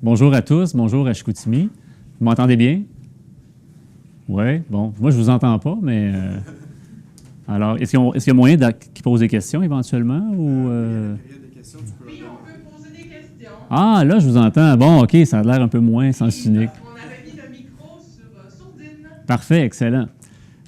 Bonjour à tous, bonjour à Chicoutimi. Vous m'entendez bien? Oui, bon, moi je ne vous entends pas, mais... alors, est-ce qu'il y a moyen qu'ils posent des questions éventuellement? Ou, Il y a des questions, tu peux Oui, on peut poser des questions. Ah, là, je vous entends. Bon, OK, ça a l'air un peu moins sens unique. On avait mis le micro sur sourdine. Parfait, excellent.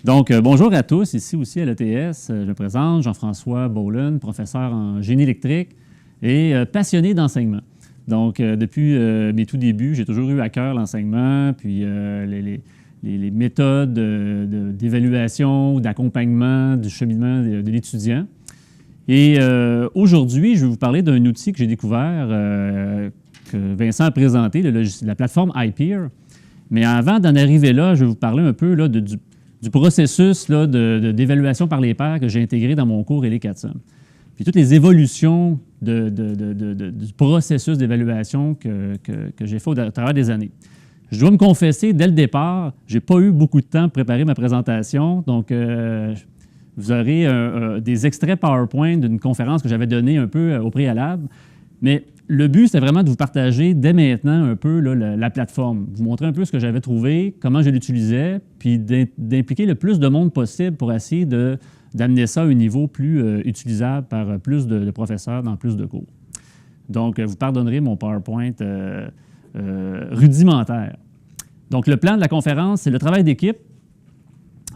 Donc, bonjour à tous, ici aussi à l'ETS. Je me présente, Jean-François Beaulin, professeur en génie électrique et passionné d'enseignement. Donc, depuis mes tout débuts, j'ai toujours eu à cœur l'enseignement, puis les méthodes d'évaluation, d'accompagnement, du cheminement de l'étudiant. Et aujourd'hui, je vais vous parler d'un outil que j'ai découvert, que Vincent a présenté, la plateforme iPeer. Mais avant d'en arriver là, je vais vous parler un peu là, du processus là, d'évaluation par les pairs que j'ai intégré dans mon cours ELE400. Puis toutes les évolutions du processus d'évaluation que j'ai fait au travers des années. Je dois me confesser, dès le départ, je n'ai pas eu beaucoup de temps pour préparer ma présentation. Donc, vous aurez des extraits PowerPoint d'une conférence que j'avais donnée un peu au préalable. Mais le but, c'était vraiment de vous partager dès maintenant un peu là, la plateforme, vous montrer un peu ce que j'avais trouvé, comment je l'utilisais, puis d'impliquer le plus de monde possible pour essayer d'amener ça à un niveau plus utilisable par plus de professeurs dans plus de cours. Donc, vous pardonnerez mon PowerPoint rudimentaire. Donc, le plan de la conférence, c'est le travail d'équipe.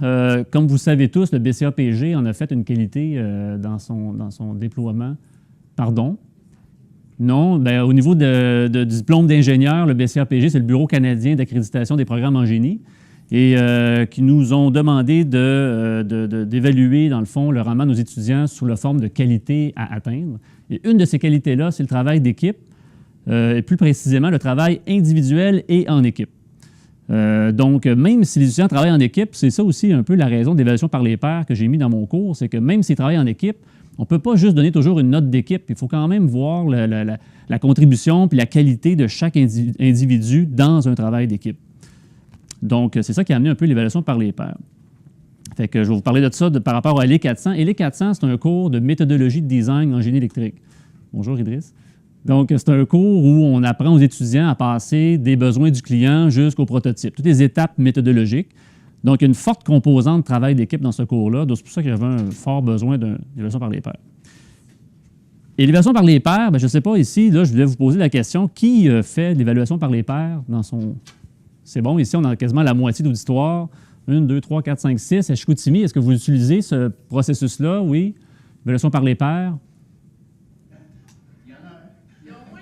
Comme vous savez tous, le BCAPG en a fait une qualité dans son déploiement. Pardon? Non, bien, au niveau du diplôme d'ingénieur, le BCAPG, c'est le Bureau canadien d'accréditation des programmes en génie et qui nous ont demandé d'évaluer, dans le fond, le rendement de nos étudiants sous la forme de qualité à atteindre. Et une de ces qualités-là, c'est le travail d'équipe, et plus précisément le travail individuel et en équipe. Donc, même si les étudiants travaillent en équipe, c'est ça aussi un peu la raison d'évaluation par les pairs que j'ai mis dans mon cours, c'est que même s'ils travaillent en équipe, on ne peut pas juste donner toujours une note d'équipe. Il faut quand même voir la contribution puis la qualité de chaque individu dans un travail d'équipe. Donc, c'est ça qui a amené un peu l'évaluation par les pairs. Fait que je vais vous parler de ça par rapport à ELE400. ELE400, c'est un cours de méthodologie de design en génie électrique. Bonjour, Idriss. Donc, c'est un cours où on apprend aux étudiants à passer des besoins du client jusqu'au prototype, toutes les étapes méthodologiques. Donc, il y a une forte composante de travail d'équipe dans ce cours-là. Donc, c'est pour ça que j'avais un fort besoin d'évaluation par les pairs. Et l'évaluation par les pairs, bien, je ne sais pas ici, là, je voulais vous poser la question, qui fait l'évaluation par les pairs dans son... C'est bon, ici, on a quasiment la moitié d'auditoire. 1, 2, 3, 4, 5, 6. À Chicoutimi, est-ce que vous utilisez ce processus-là? Oui. Évaluation par les pairs?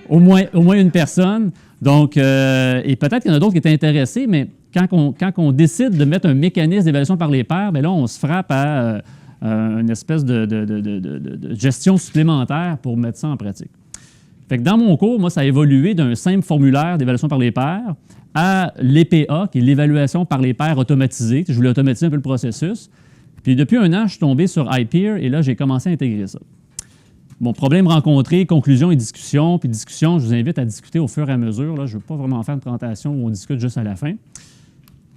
Au moins une personne. Donc, et peut-être qu'il y en a d'autres qui étaient intéressés, mais quand on décide de mettre un mécanisme d'évaluation par les pairs, bien là, on se frappe à une espèce de gestion supplémentaire pour mettre ça en pratique. Fait que dans mon cours, moi, ça a évolué d'un simple formulaire d'évaluation par les pairs à l'EPA, qui est l'évaluation par les pairs automatisée. Je voulais automatiser un peu le processus. Puis depuis un an, je suis tombé sur iPeer et là, j'ai commencé à intégrer ça. Bon, problème rencontré, conclusion et discussion. Puis discussion, je vous invite à discuter au fur et à mesure. Là, je ne veux pas vraiment faire une présentation où on discute juste à la fin.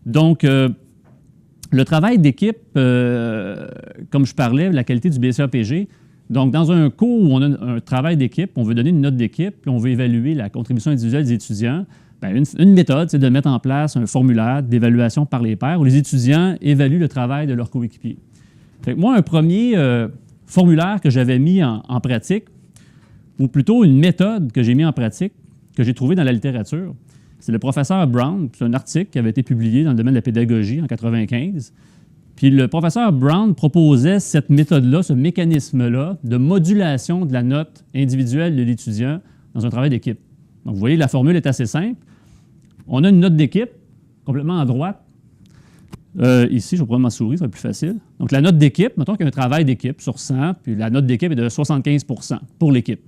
Donc, le travail d'équipe, comme je parlais, la qualité du BCAPG. Donc, dans un cours où on a un travail d'équipe, on veut donner une note d'équipe, puis on veut évaluer la contribution individuelle des étudiants, bien, une méthode, c'est de mettre en place un formulaire d'évaluation par les pairs où les étudiants évaluent le travail de leurs coéquipiers. Fait que moi, un premier formulaire que j'avais mis en pratique, ou plutôt une méthode que j'ai mis en pratique, que j'ai trouvée dans la littérature, c'est le professeur Brown. C'est un article qui avait été publié dans le domaine de la pédagogie en 1995. Puis le professeur Brown proposait cette méthode-là, ce mécanisme-là de modulation de la note individuelle de l'étudiant dans un travail d'équipe. Donc, vous voyez, la formule est assez simple. On a une note d'équipe, complètement à droite. Ici, je vais prendre ma souris, ça va être plus facile. Donc, la note d'équipe, mettons qu'il y a un travail d'équipe sur 100, puis la note d'équipe est de 75 % pour l'équipe.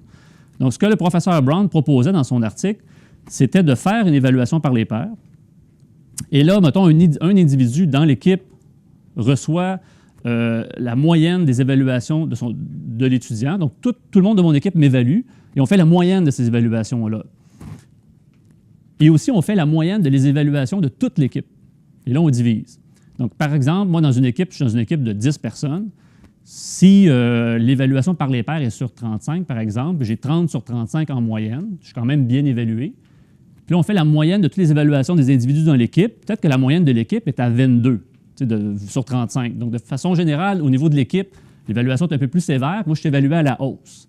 Donc, ce que le professeur Brown proposait dans son article, c'était de faire une évaluation par les pairs. Et là, mettons, un individu dans l'équipe reçoit la moyenne des évaluations de l'étudiant. Donc, tout le monde de mon équipe m'évalue et on fait la moyenne de ces évaluations-là. Et aussi, on fait la moyenne de les évaluations de toute l'équipe. Et là, on divise. Donc, par exemple, moi, je suis dans une équipe de 10 personnes. Si l'évaluation par les pairs est sur 35, par exemple, j'ai 30 sur 35 en moyenne. Je suis quand même bien évalué. Puis là, on fait la moyenne de toutes les évaluations des individus dans l'équipe. Peut-être que la moyenne de l'équipe est à 22 sur 35. Donc, de façon générale, au niveau de l'équipe, l'évaluation est un peu plus sévère. Moi, je suis évalué à la hausse.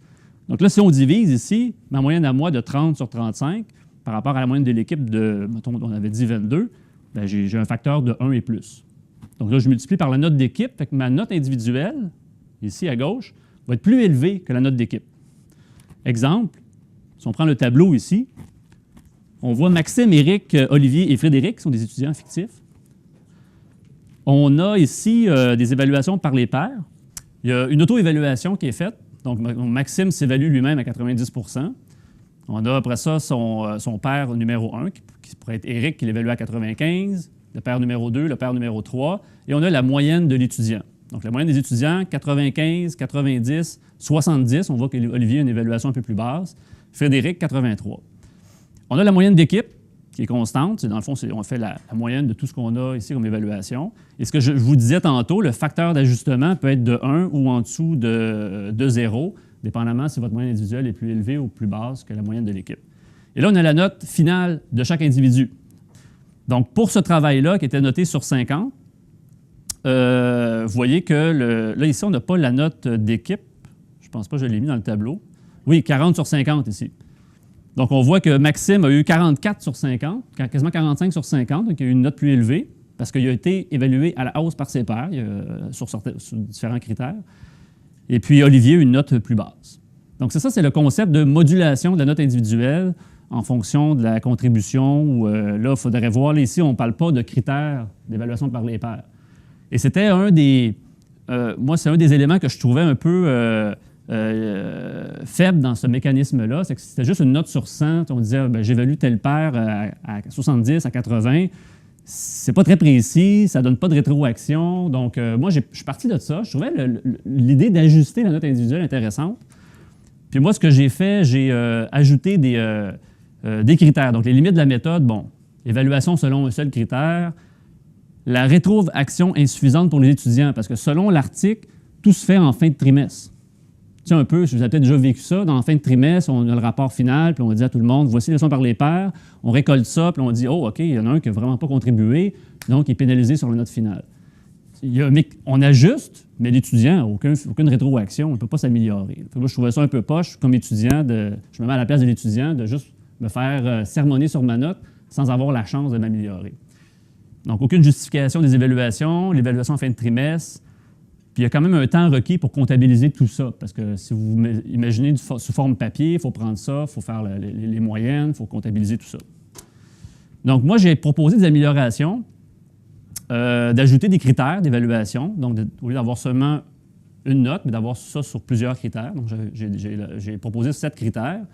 Donc là, si on divise ici, ma moyenne à moi de 30 sur 35, par rapport à la moyenne de l'équipe de, mettons, on avait dit 22, bien, j'ai un facteur de 1 et plus. Donc là, je multiplie par la note d'équipe, fait que ma note individuelle, ici à gauche, va être plus élevée que la note d'équipe. Exemple, si on prend le tableau ici, on voit Maxime, Éric, Olivier et Frédéric, qui sont des étudiants fictifs. On a ici des évaluations par les pairs. Il y a une auto-évaluation qui est faite. Donc, Maxime s'évalue lui-même à 90 %. On a après ça son père numéro 1, qui pourrait être Éric, qui l'évalue à 95, le père numéro 2, le père numéro 3, et on a la moyenne de l'étudiant. Donc, la moyenne des étudiants, 95, 90, 70. On voit qu'Olivier a une évaluation un peu plus basse. Frédéric, 83. On a la moyenne d'équipe, qui est constante. Dans le fond, on fait la moyenne de tout ce qu'on a ici comme évaluation. Et ce que je vous disais tantôt, le facteur d'ajustement peut être de 1 ou en dessous de 0, dépendamment si votre moyenne individuelle est plus élevée ou plus basse que la moyenne de l'équipe. Et là, on a la note finale de chaque individu. Donc, pour ce travail-là, qui était noté sur 50, vous voyez que là, ici, on n'a pas la note d'équipe. Je ne pense pas que je l'ai mis dans le tableau. Oui, 40 sur 50 ici. Donc, on voit que Maxime a eu 44 sur 50, quasiment 45 sur 50, donc il a eu une note plus élevée parce qu'il a été évalué à la hausse par ses pairs sur différents critères. Et puis, Olivier a une note plus basse. Donc, c'est le concept de modulation de la note individuelle en fonction de la contribution. Où, là, il faudrait voir, là, ici, on ne parle pas de critères d'évaluation par les pairs. Et c'était un des... moi, c'est un des éléments que je trouvais un peu... faible dans ce mécanisme-là, c'est que c'était juste une note sur 100. On disait, j'évalue tel pair à 70, à 80. C'est pas très précis, ça donne pas de rétroaction. Donc, moi, je suis parti de ça. Je trouvais l'idée d'ajuster la note individuelle intéressante. Puis moi, ce que j'ai fait, j'ai ajouté des critères. Donc, les limites de la méthode, évaluation selon un seul critère. La rétroaction insuffisante pour les étudiants, parce que selon l'article, tout se fait en fin de trimestre. Un peu, vous avez peut-être déjà vécu ça, dans la fin de trimestre, on a le rapport final, puis on dit à tout le monde, voici les leçons par les pairs, on récolte ça, puis on dit, oh, OK, il y en a un qui n'a vraiment pas contribué, donc il est pénalisé sur la note finale. On ajuste, mais l'étudiant n'a aucune rétroaction, il ne peut pas s'améliorer. Moi, je trouvais ça un peu poche, comme étudiant, je me mets à la place de l'étudiant, de juste me faire sermonner sur ma note sans avoir la chance de m'améliorer. Donc, aucune justification des évaluations, l'évaluation en fin de trimestre. Puis il y a quand même un temps requis pour comptabiliser tout ça, parce que si vous imaginez sous forme papier, il faut prendre ça, il faut faire les moyennes, il faut comptabiliser tout ça. Donc moi, j'ai proposé des améliorations, d'ajouter des critères d'évaluation, donc au lieu d'avoir seulement une note, mais d'avoir ça sur plusieurs critères. Donc j'ai proposé 7 critères.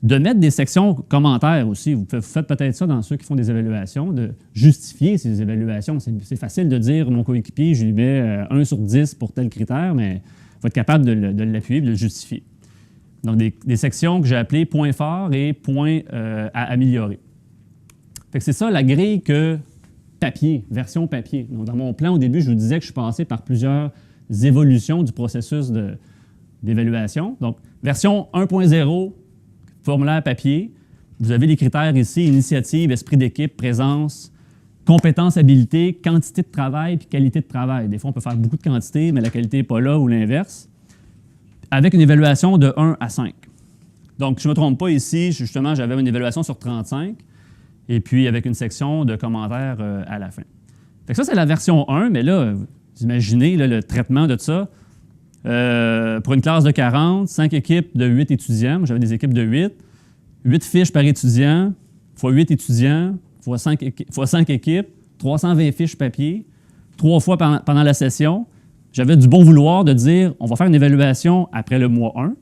De mettre des sections commentaires aussi. Vous faites peut-être ça dans ceux qui font des évaluations, de justifier ces évaluations. C'est facile de dire, mon coéquipier, je lui mets 1 sur 10 pour tel critère, mais il faut être capable de l'appuyer et de le justifier. Donc, des sections que j'ai appelées points forts et points à améliorer. C'est ça la grille papier, version papier. Donc, dans mon plan, au début, je vous disais que je suis passé par plusieurs évolutions du processus d'évaluation. Donc, version 1.0, formulaire papier, vous avez les critères ici, initiative, esprit d'équipe, présence, compétence, habileté, quantité de travail puis qualité de travail. Des fois, on peut faire beaucoup de quantité, mais la qualité n'est pas là ou l'inverse, avec une évaluation de 1 à 5. Donc, je ne me trompe pas ici, justement, j'avais une évaluation sur 35 et puis avec une section de commentaires à la fin. Fait que ça, c'est la version 1, mais là, vous imaginez le traitement de ça. Pour une classe de 40, 5 équipes de 8 étudiants. Moi, j'avais des équipes de 8. 8 fiches par étudiant, fois 8 étudiants, fois 5 équipes, 320 fiches papier, 3 fois pendant la session. J'avais du bon vouloir de dire, on va faire une évaluation après le mois 1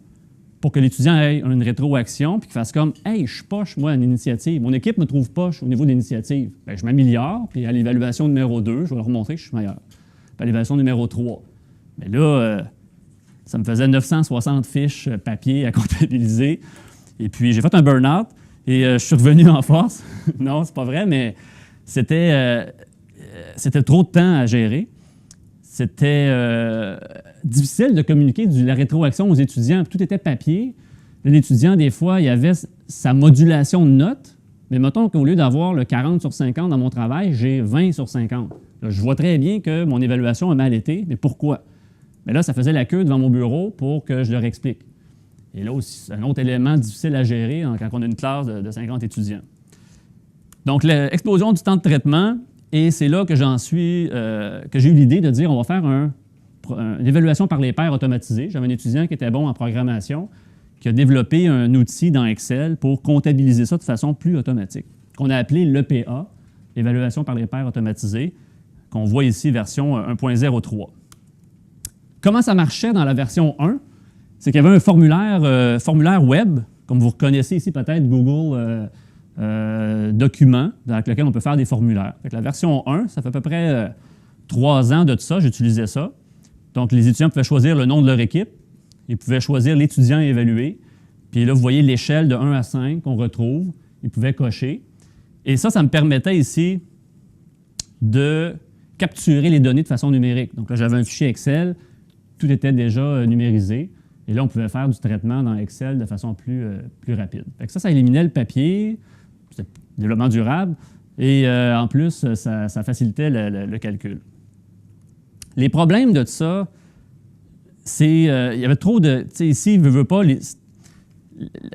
pour que l'étudiant ait une rétroaction puis qu'il fasse comme, « Hey, je suis poche, moi, en initiative. Mon équipe me trouve poche au niveau de l'initiative. » Bien, je m'améliore, puis à l'évaluation numéro 2, je vais leur montrer que je suis meilleur. Puis à l'évaluation numéro 3. Mais là, ça me faisait 960 fiches papier à comptabiliser. Et puis, j'ai fait un burn-out et je suis revenu en force. Non, c'est pas vrai, mais c'était trop de temps à gérer. C'était difficile de communiquer la rétroaction aux étudiants. Tout était papier. L'étudiant, des fois, il avait sa modulation de notes, Mais mettons qu'au lieu d'avoir le 40 sur 50 dans mon travail, j'ai 20 sur 50. Là, je vois très bien que mon évaluation a mal été, mais pourquoi? Mais là, ça faisait la queue devant mon bureau pour que je leur explique. Et là aussi, c'est un autre élément difficile à gérer quand on a une classe de 50 étudiants. Donc, l'explosion du temps de traitement, et c'est là que que j'ai eu l'idée de dire on va faire une évaluation par les pairs automatisée. J'avais un étudiant qui était bon en programmation, qui a développé un outil dans Excel pour comptabiliser ça de façon plus automatique, qu'on a appelé l'EPA, évaluation par les pairs automatisée, qu'on voit ici, version 1.03. Comment ça marchait dans la version 1? C'est qu'il y avait un formulaire web, comme vous reconnaissez ici peut-être Google Documents, avec lequel on peut faire des formulaires. La version 1, ça fait à peu près 3 ans de ça, j'utilisais ça. Donc, les étudiants pouvaient choisir le nom de leur équipe, ils pouvaient choisir l'étudiant à évaluer, puis là, vous voyez l'échelle de 1 à 5 qu'on retrouve, ils pouvaient cocher. Et ça me permettait ici de capturer les données de façon numérique. Donc là, j'avais un fichier Excel, tout était déjà numérisé. Et là, on pouvait faire du traitement dans Excel de façon plus rapide. Fait que ça éliminait le papier, c'était développement durable, et en plus, ça facilitait le calcul. Les problèmes de ça, c'est il y avait trop de... Tu sais, ici, veut pas,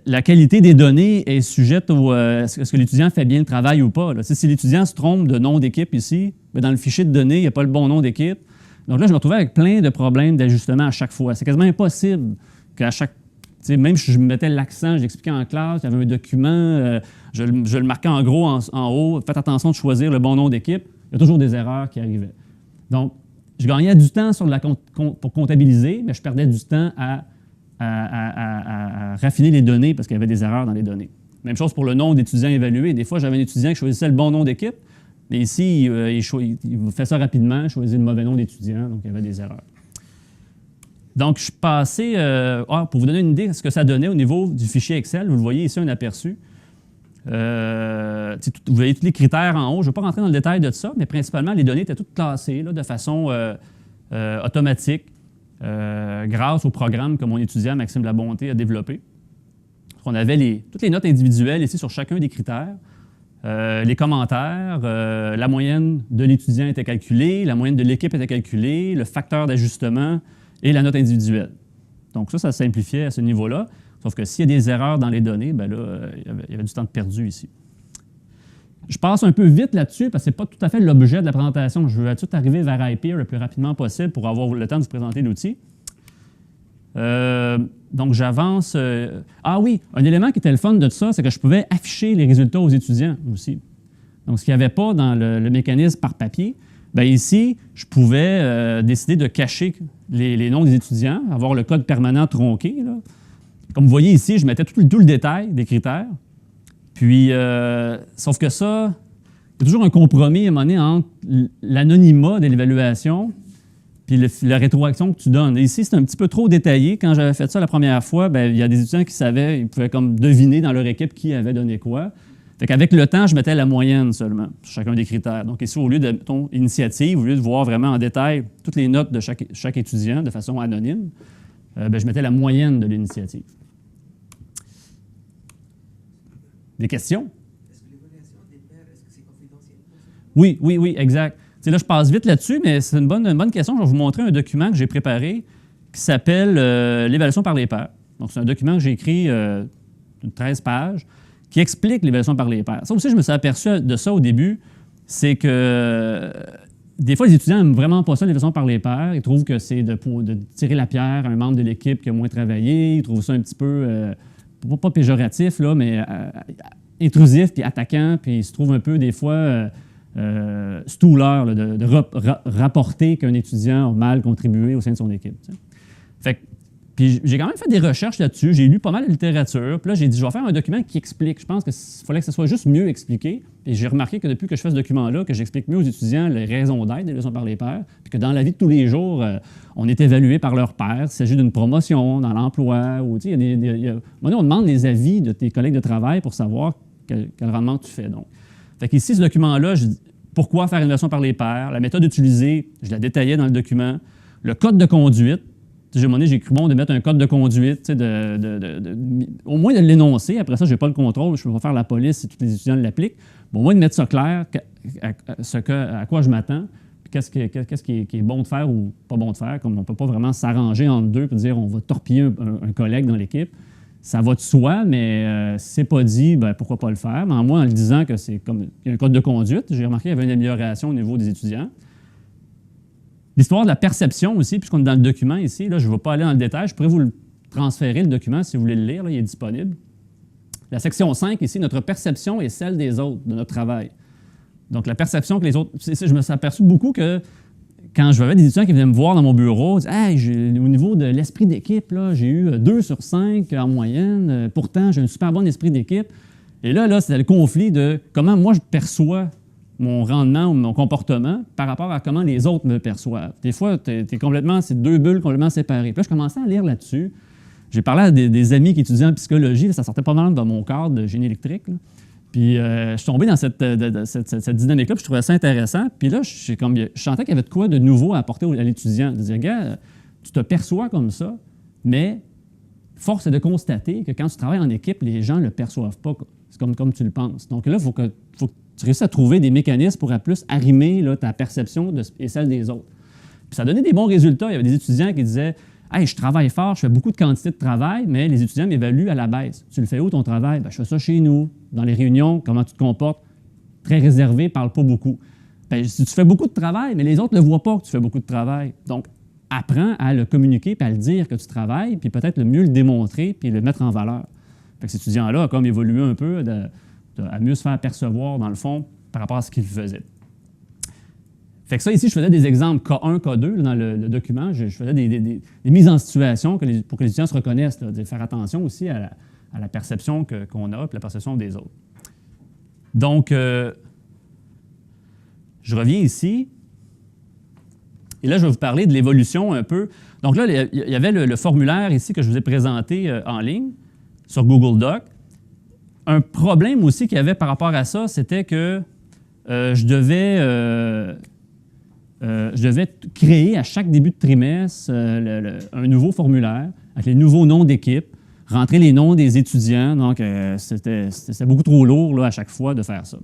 la qualité des données est sujette est-ce que l'étudiant fait bien le travail ou pas. Là. Si l'étudiant se trompe de nom d'équipe ici, bien, dans le fichier de données, il n'y a pas le bon nom d'équipe. Donc là, je me retrouvais avec plein de problèmes d'ajustement à chaque fois. C'est quasiment impossible qu'à chaque... Même si je mettais l'accent, j'expliquais en classe, il y avait un document, je le marquais en gros en haut, faites attention de choisir le bon nom d'équipe, il y a toujours des erreurs qui arrivaient. Donc, je gagnais du temps pour comptabiliser, mais je perdais du temps à raffiner les données parce qu'il y avait des erreurs dans les données. Même chose pour le nom d'étudiant évalué. Des fois, j'avais un étudiant qui choisissait le bon nom d'équipe, mais ici, il fait ça rapidement, il choisit le mauvais nom d'étudiant, donc il y avait des erreurs. Donc, je suis passé, pour vous donner une idée de ce que ça donnait au niveau du fichier Excel, vous le voyez ici, un aperçu. Vous voyez tous les critères en haut. Je ne vais pas rentrer dans le détail de ça, mais principalement, les données étaient toutes classées là, de façon automatique grâce au programme que mon étudiant Maxime Labonté a développé. On avait toutes les notes individuelles ici sur chacun des critères. Les commentaires, la moyenne de l'étudiant était calculée, la moyenne de l'équipe était calculée, le facteur d'ajustement et la note individuelle. Donc ça simplifiait à ce niveau-là. Sauf que s'il y a des erreurs dans les données, bien là, il y avait du temps de perdu ici. Je passe un peu vite là-dessus parce que ce n'est pas tout à fait l'objet de la présentation. Je veux tout arriver vers iPeer le plus rapidement possible pour avoir le temps de vous présenter l'outil. Donc, j'avance. Ah oui, un élément qui était le fun de ça, c'est que je pouvais afficher les résultats aux étudiants aussi. Donc, ce qu'il n'y avait pas dans le mécanisme par papier, bien ici, je pouvais décider de cacher les noms des étudiants, avoir le code permanent tronqué. Là. Comme vous voyez ici, je mettais tout le détail des critères. Puis, sauf que ça, il y a toujours un compromis à un moment donné entre l'anonymat de l'évaluation puis la rétroaction que tu donnes. Et ici, c'est un petit peu trop détaillé. Quand j'avais fait ça la première fois, bien, il y a des étudiants qui savaient, ils pouvaient comme deviner dans leur équipe qui avait donné quoi. Fait qu'avec le temps, je mettais la moyenne seulement sur chacun des critères. Donc ici, au lieu de ton initiative, au lieu de voir vraiment en détail toutes les notes de chaque étudiant de façon anonyme, bien, je mettais la moyenne de l'initiative. Des questions? Est-ce que l'évaluation des pairs, est-ce que c'est confidentiel? Oui, exact. T'sais, là, je passe vite là-dessus, mais c'est une bonne question. Je vais vous montrer un document que j'ai préparé qui s'appelle l'évaluation par les pairs. Donc, c'est un document que j'ai écrit de 13 pages qui explique l'évaluation par les pairs. Ça aussi, je me suis aperçu de ça au début, c'est que des fois, les étudiants n'aiment vraiment pas ça, l'évaluation par les pairs. Ils trouvent que c'est de tirer la pierre à un membre de l'équipe qui a moins travaillé. Ils trouvent ça un petit peu... pas péjoratif, là, mais intrusif puis attaquant, puis il se trouve un peu des fois stouleur de rapporter qu'un étudiant a mal contribué au sein de son équipe. Fait que, puis j'ai quand même fait des recherches là-dessus, j'ai lu pas mal de littérature, puis là j'ai dit je vais faire un document qui explique. Je pense qu'il fallait que ça soit juste mieux expliqué, et j'ai remarqué que depuis que je fais ce document-là, que j'explique mieux aux étudiants les raisons d'être des leçons par les pairs, puis que dans la vie de tous les jours, on est évalué par leurs pairs, il s'agit d'une promotion dans l'emploi, ou tu sais, on demande les avis de tes collègues de travail pour savoir quel rendement tu fais. Donc. Fait qu'ici, ce document-là, je dis pourquoi faire une leçon par les pairs, la méthode utilisée, je la détaillais dans le document, le code de conduite, J'ai un moment donné, j'ai cru bon de mettre un code de conduite, au moins de l'énoncer. Après ça, je n'ai pas le contrôle, je ne peux pas faire la police si tous les étudiants l'appliquent. Bon, au moins de mettre ça clair, à quoi je m'attends, puis qu'est-ce qui est bon de faire ou pas bon de faire, comme on ne peut pas vraiment s'arranger entre deux pour dire on va torpiller un collègue dans l'équipe. Ça va de soi, mais si c'est pas dit, ben, pourquoi pas le faire? Mais moi, en le disant que c'est comme il y a un code de conduite, j'ai remarqué qu'il y avait une amélioration au niveau des étudiants. L'histoire de la perception aussi, puisqu'on est dans le document ici, là, je ne vais pas aller dans le détail, je pourrais vous le transférer, le document, si vous voulez le lire, là, il est disponible. La section 5, ici, notre perception est celle des autres, de notre travail. Donc, la perception que les autres... Je me suis aperçu beaucoup que quand je avais des étudiants qui venaient me voir dans mon bureau, ils disaient « Hey, au niveau de l'esprit d'équipe, j'ai eu 2 sur 5 en moyenne. Pourtant, j'ai un super bon esprit d'équipe. » Et là, c'était le conflit de comment moi je perçois mon rendement ou mon comportement par rapport à comment les autres me perçoivent. Des fois, c'est 2 bulles complètement séparées. Puis là, je commençais à lire là-dessus. J'ai parlé à des amis qui étudiaient en psychologie. Là, ça sortait pas mal dans mon cadre de génie électrique. Là. Puis je suis tombé dans cette dynamique-là, puis je trouvais ça intéressant. Puis là, je sentais qu'il y avait de quoi de nouveau à apporter à l'étudiant. De dire, gars, tu te perçois comme ça, mais force est de constater que quand tu travailles en équipe, les gens ne le perçoivent pas comme tu le penses. Donc là, il faut que tu réussisses à trouver des mécanismes pour à plus arrimer là, ta perception et celle des autres. Puis ça donnait des bons résultats. Il y avait des étudiants qui disaient « Hey, je travaille fort, je fais beaucoup de quantité de travail, mais les étudiants m'évaluent à la baisse. Tu le fais où ton travail? Ben, je fais ça chez nous, dans les réunions, comment tu te comportes? Très réservé, parle pas beaucoup. Ben, si tu fais beaucoup de travail, mais les autres ne le voient pas que tu fais beaucoup de travail. Donc, apprends à le communiquer puis à le dire que tu travailles, puis peut-être le mieux le démontrer puis le mettre en valeur. Fait que cet étudiant-là a comme évolué un peu à mieux se faire percevoir, dans le fond, par rapport à ce qu'il faisait. Fait que ça, ici, je faisais des exemples K1, K2 là, dans le document. Je faisais des mises en situation pour que les étudiants se reconnaissent, là, de faire attention aussi à la perception qu'on a et la perception des autres. Donc, je reviens ici. Et là, je vais vous parler de l'évolution un peu. Donc là, il y avait le formulaire ici que je vous ai présenté en ligne sur Google Doc. Un problème aussi qu'il y avait par rapport à ça, c'était que je devais créer à chaque début de trimestre un nouveau formulaire avec les nouveaux noms d'équipe, rentrer les noms des étudiants. Donc, c'était beaucoup trop lourd là, à chaque fois de faire ça.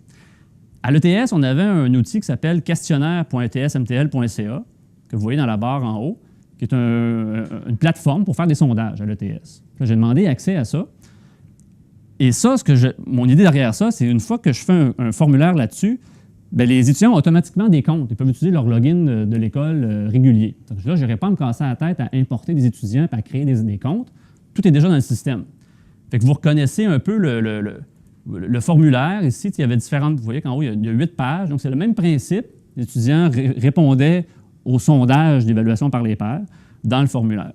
À l'ETS, on avait un outil qui s'appelle questionnaire.etsmtl.ca, que vous voyez dans la barre en haut, qui est une plateforme pour faire des sondages à l'ETS. J'ai demandé accès à ça. Et ça, mon idée derrière ça, c'est une fois que je fais un formulaire là-dessus, bien, les étudiants ont automatiquement des comptes. Ils peuvent utiliser leur login de l'école régulier. Donc là, je n'aurais pas à me casser la tête à importer des étudiants et à créer des comptes. Tout est déjà dans le système. Fait que vous reconnaissez un peu le formulaire. Ici, il y avait différentes... Vous voyez qu'en haut, il y a 8 pages. Donc, c'est le même principe. Les étudiants répondaient au sondage d'évaluation par les pairs dans le formulaire.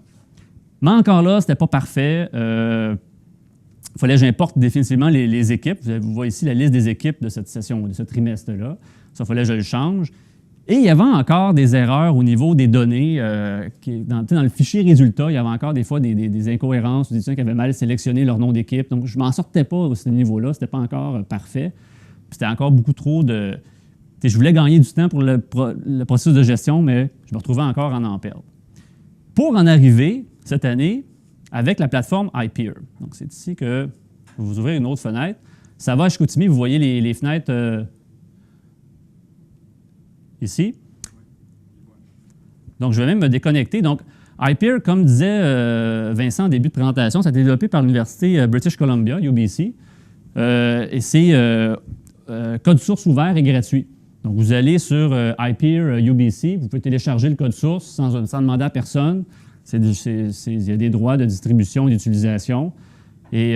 Mais encore là, ce n'était pas parfait. Il fallait que j'importe définitivement les équipes. Vous voyez ici la liste des équipes de cette session, de ce trimestre-là. Ça, il fallait que je le change. Et il y avait encore des erreurs au niveau des données. Dans le fichier résultat, il y avait encore des fois des incohérences, des étudiants qui avaient mal sélectionné leur nom d'équipe. Donc, je ne m'en sortais pas à ce niveau-là. Ce n'était pas encore parfait. C'était encore beaucoup trop de... Je voulais gagner du temps pour le processus de gestion, mais je me retrouvais encore à en perdre. Pour en arriver, cette année, avec la plateforme iPeer. Donc, c'est ici que vous ouvrez une autre fenêtre. Ça va à Chicoutimi, vous voyez les fenêtres ici. Donc, je vais même me déconnecter. Donc, iPeer, comme disait Vincent en début de présentation, ça a été développé par l'Université British Columbia, UBC. Et c'est code source ouvert et gratuit. Donc, vous allez sur iPeer UBC, vous pouvez télécharger le code source sans demander à personne. Il y a des droits de distribution et d'utilisation. Et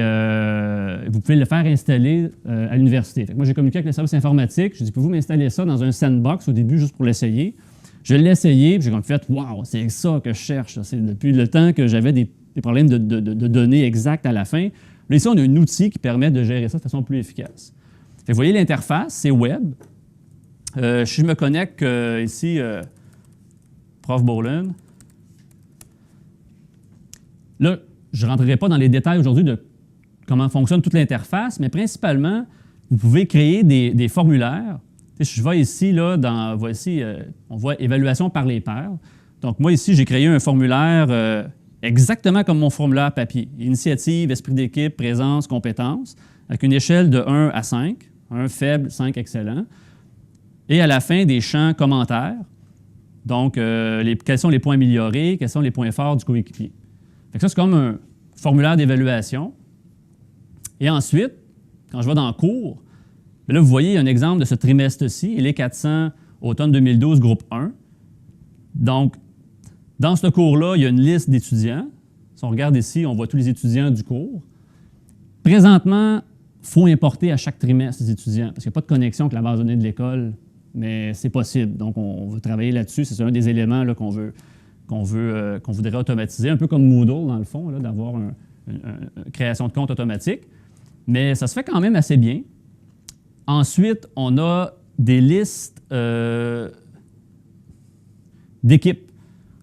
vous pouvez le faire installer à l'université. Moi, j'ai communiqué avec le service informatique. Je dis, pouvez-vous m'installer ça dans un sandbox au début, juste pour l'essayer? Je l'ai essayé, puis j'ai comme fait, waouh, c'est ça que je cherche. C'est depuis le temps que j'avais des problèmes de données exactes à la fin. Là, ici, on a un outil qui permet de gérer ça de façon plus efficace. Vous voyez l'interface, c'est web. Je me connecte ici, Prof. Boland. Là, je ne rentrerai pas dans les détails aujourd'hui de comment fonctionne toute l'interface, mais principalement, vous pouvez créer des formulaires. Je vais ici, là, voici, on voit évaluation par les pairs. Donc, moi, ici, j'ai créé un formulaire exactement comme mon formulaire papier. Initiative, esprit d'équipe, présence, compétences, avec une échelle de 1 à 5. 1 faible, 5 excellent. Et à la fin, des champs commentaires. Donc, quels sont les points améliorés, quels sont les points forts du coéquipier. Fait que ça, c'est comme un formulaire d'évaluation. Et ensuite, quand je vais dans le cours, là, vous voyez un exemple de ce trimestre-ci, les 400 automne 2012, groupe 1. Donc, dans ce cours-là, il y a une liste d'étudiants. Si on regarde ici, on voit tous les étudiants du cours. Présentement, il faut importer à chaque trimestre les étudiants, parce qu'il n'y a pas de connexion avec la base de données de l'école, mais c'est possible. Donc, on veut travailler là-dessus. C'est un des éléments là, qu'on voudrait automatiser, un peu comme Moodle, dans le fond, là, d'avoir une création de compte automatique. Mais ça se fait quand même assez bien. Ensuite, on a des listes d'équipes.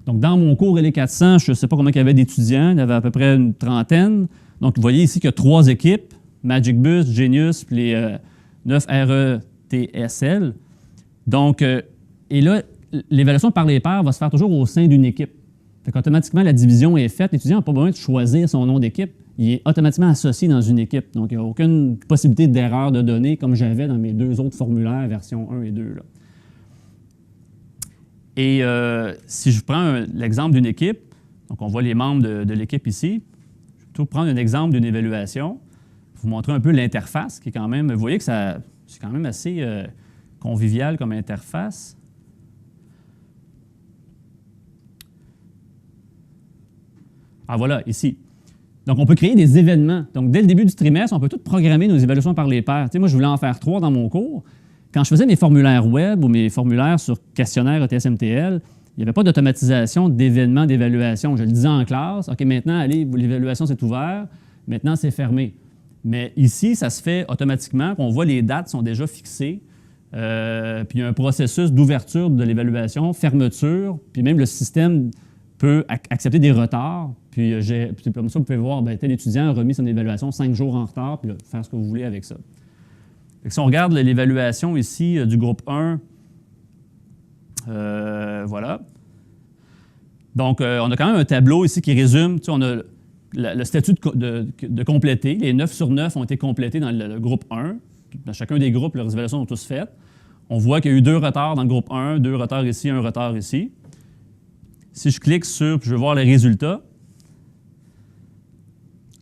Donc, dans mon cours LE400, je ne sais pas combien il y avait d'étudiants, il y avait à peu près une trentaine. Donc, vous voyez ici qu'il y a 3 équipes, MagicBus, Genius, puis les 9 RETSL. Donc, et là, l'évaluation par les pairs va se faire toujours au sein d'une équipe. Fait qu'automatiquement, la division est faite. L'étudiant n'a pas besoin de choisir son nom d'équipe. Il est automatiquement associé dans une équipe. Donc, il n'y a aucune possibilité d'erreur de données comme j'avais dans mes 2 autres formulaires, version 1 et 2. Là. Et si je prends l'exemple d'une équipe, donc on voit les membres de l'équipe ici, je vais plutôt prendre un exemple d'une évaluation, vous montrer un peu l'interface qui est quand même, vous voyez que c'est quand même assez convivial comme interface. Ah voilà, ici. Donc, on peut créer des événements. Donc, dès le début du trimestre, on peut tout programmer nos évaluations par les pairs. Tu sais, moi, je voulais en faire 3 dans mon cours. Quand je faisais mes formulaires web ou mes formulaires sur questionnaire ETS-MTL, il n'y avait pas d'automatisation d'événements d'évaluation. Je le disais en classe, OK, maintenant, allez, l'évaluation, c'est ouvert. Maintenant, c'est fermé. Mais ici, ça se fait automatiquement. On voit les dates sont déjà fixées. Puis, il y a un processus d'ouverture de l'évaluation, fermeture, puis même le système peut accepter des retards. Puis, comme ça, vous pouvez voir, bien, tel étudiant a remis son évaluation 5 jours en retard, puis là, faire ce que vous voulez avec ça. Fait que si on regarde l'évaluation ici du groupe 1, voilà. Donc, on a quand même un tableau ici qui résume, tu sais, on a le statut de complété. Les 9 sur 9 ont été complétés dans le groupe 1. Dans chacun des groupes, leurs évaluations sont tous faites. On voit qu'il y a eu 2 retards dans le groupe 1, 2 retards ici, 1 retard ici. Si je clique sur, puis je veux voir les résultats.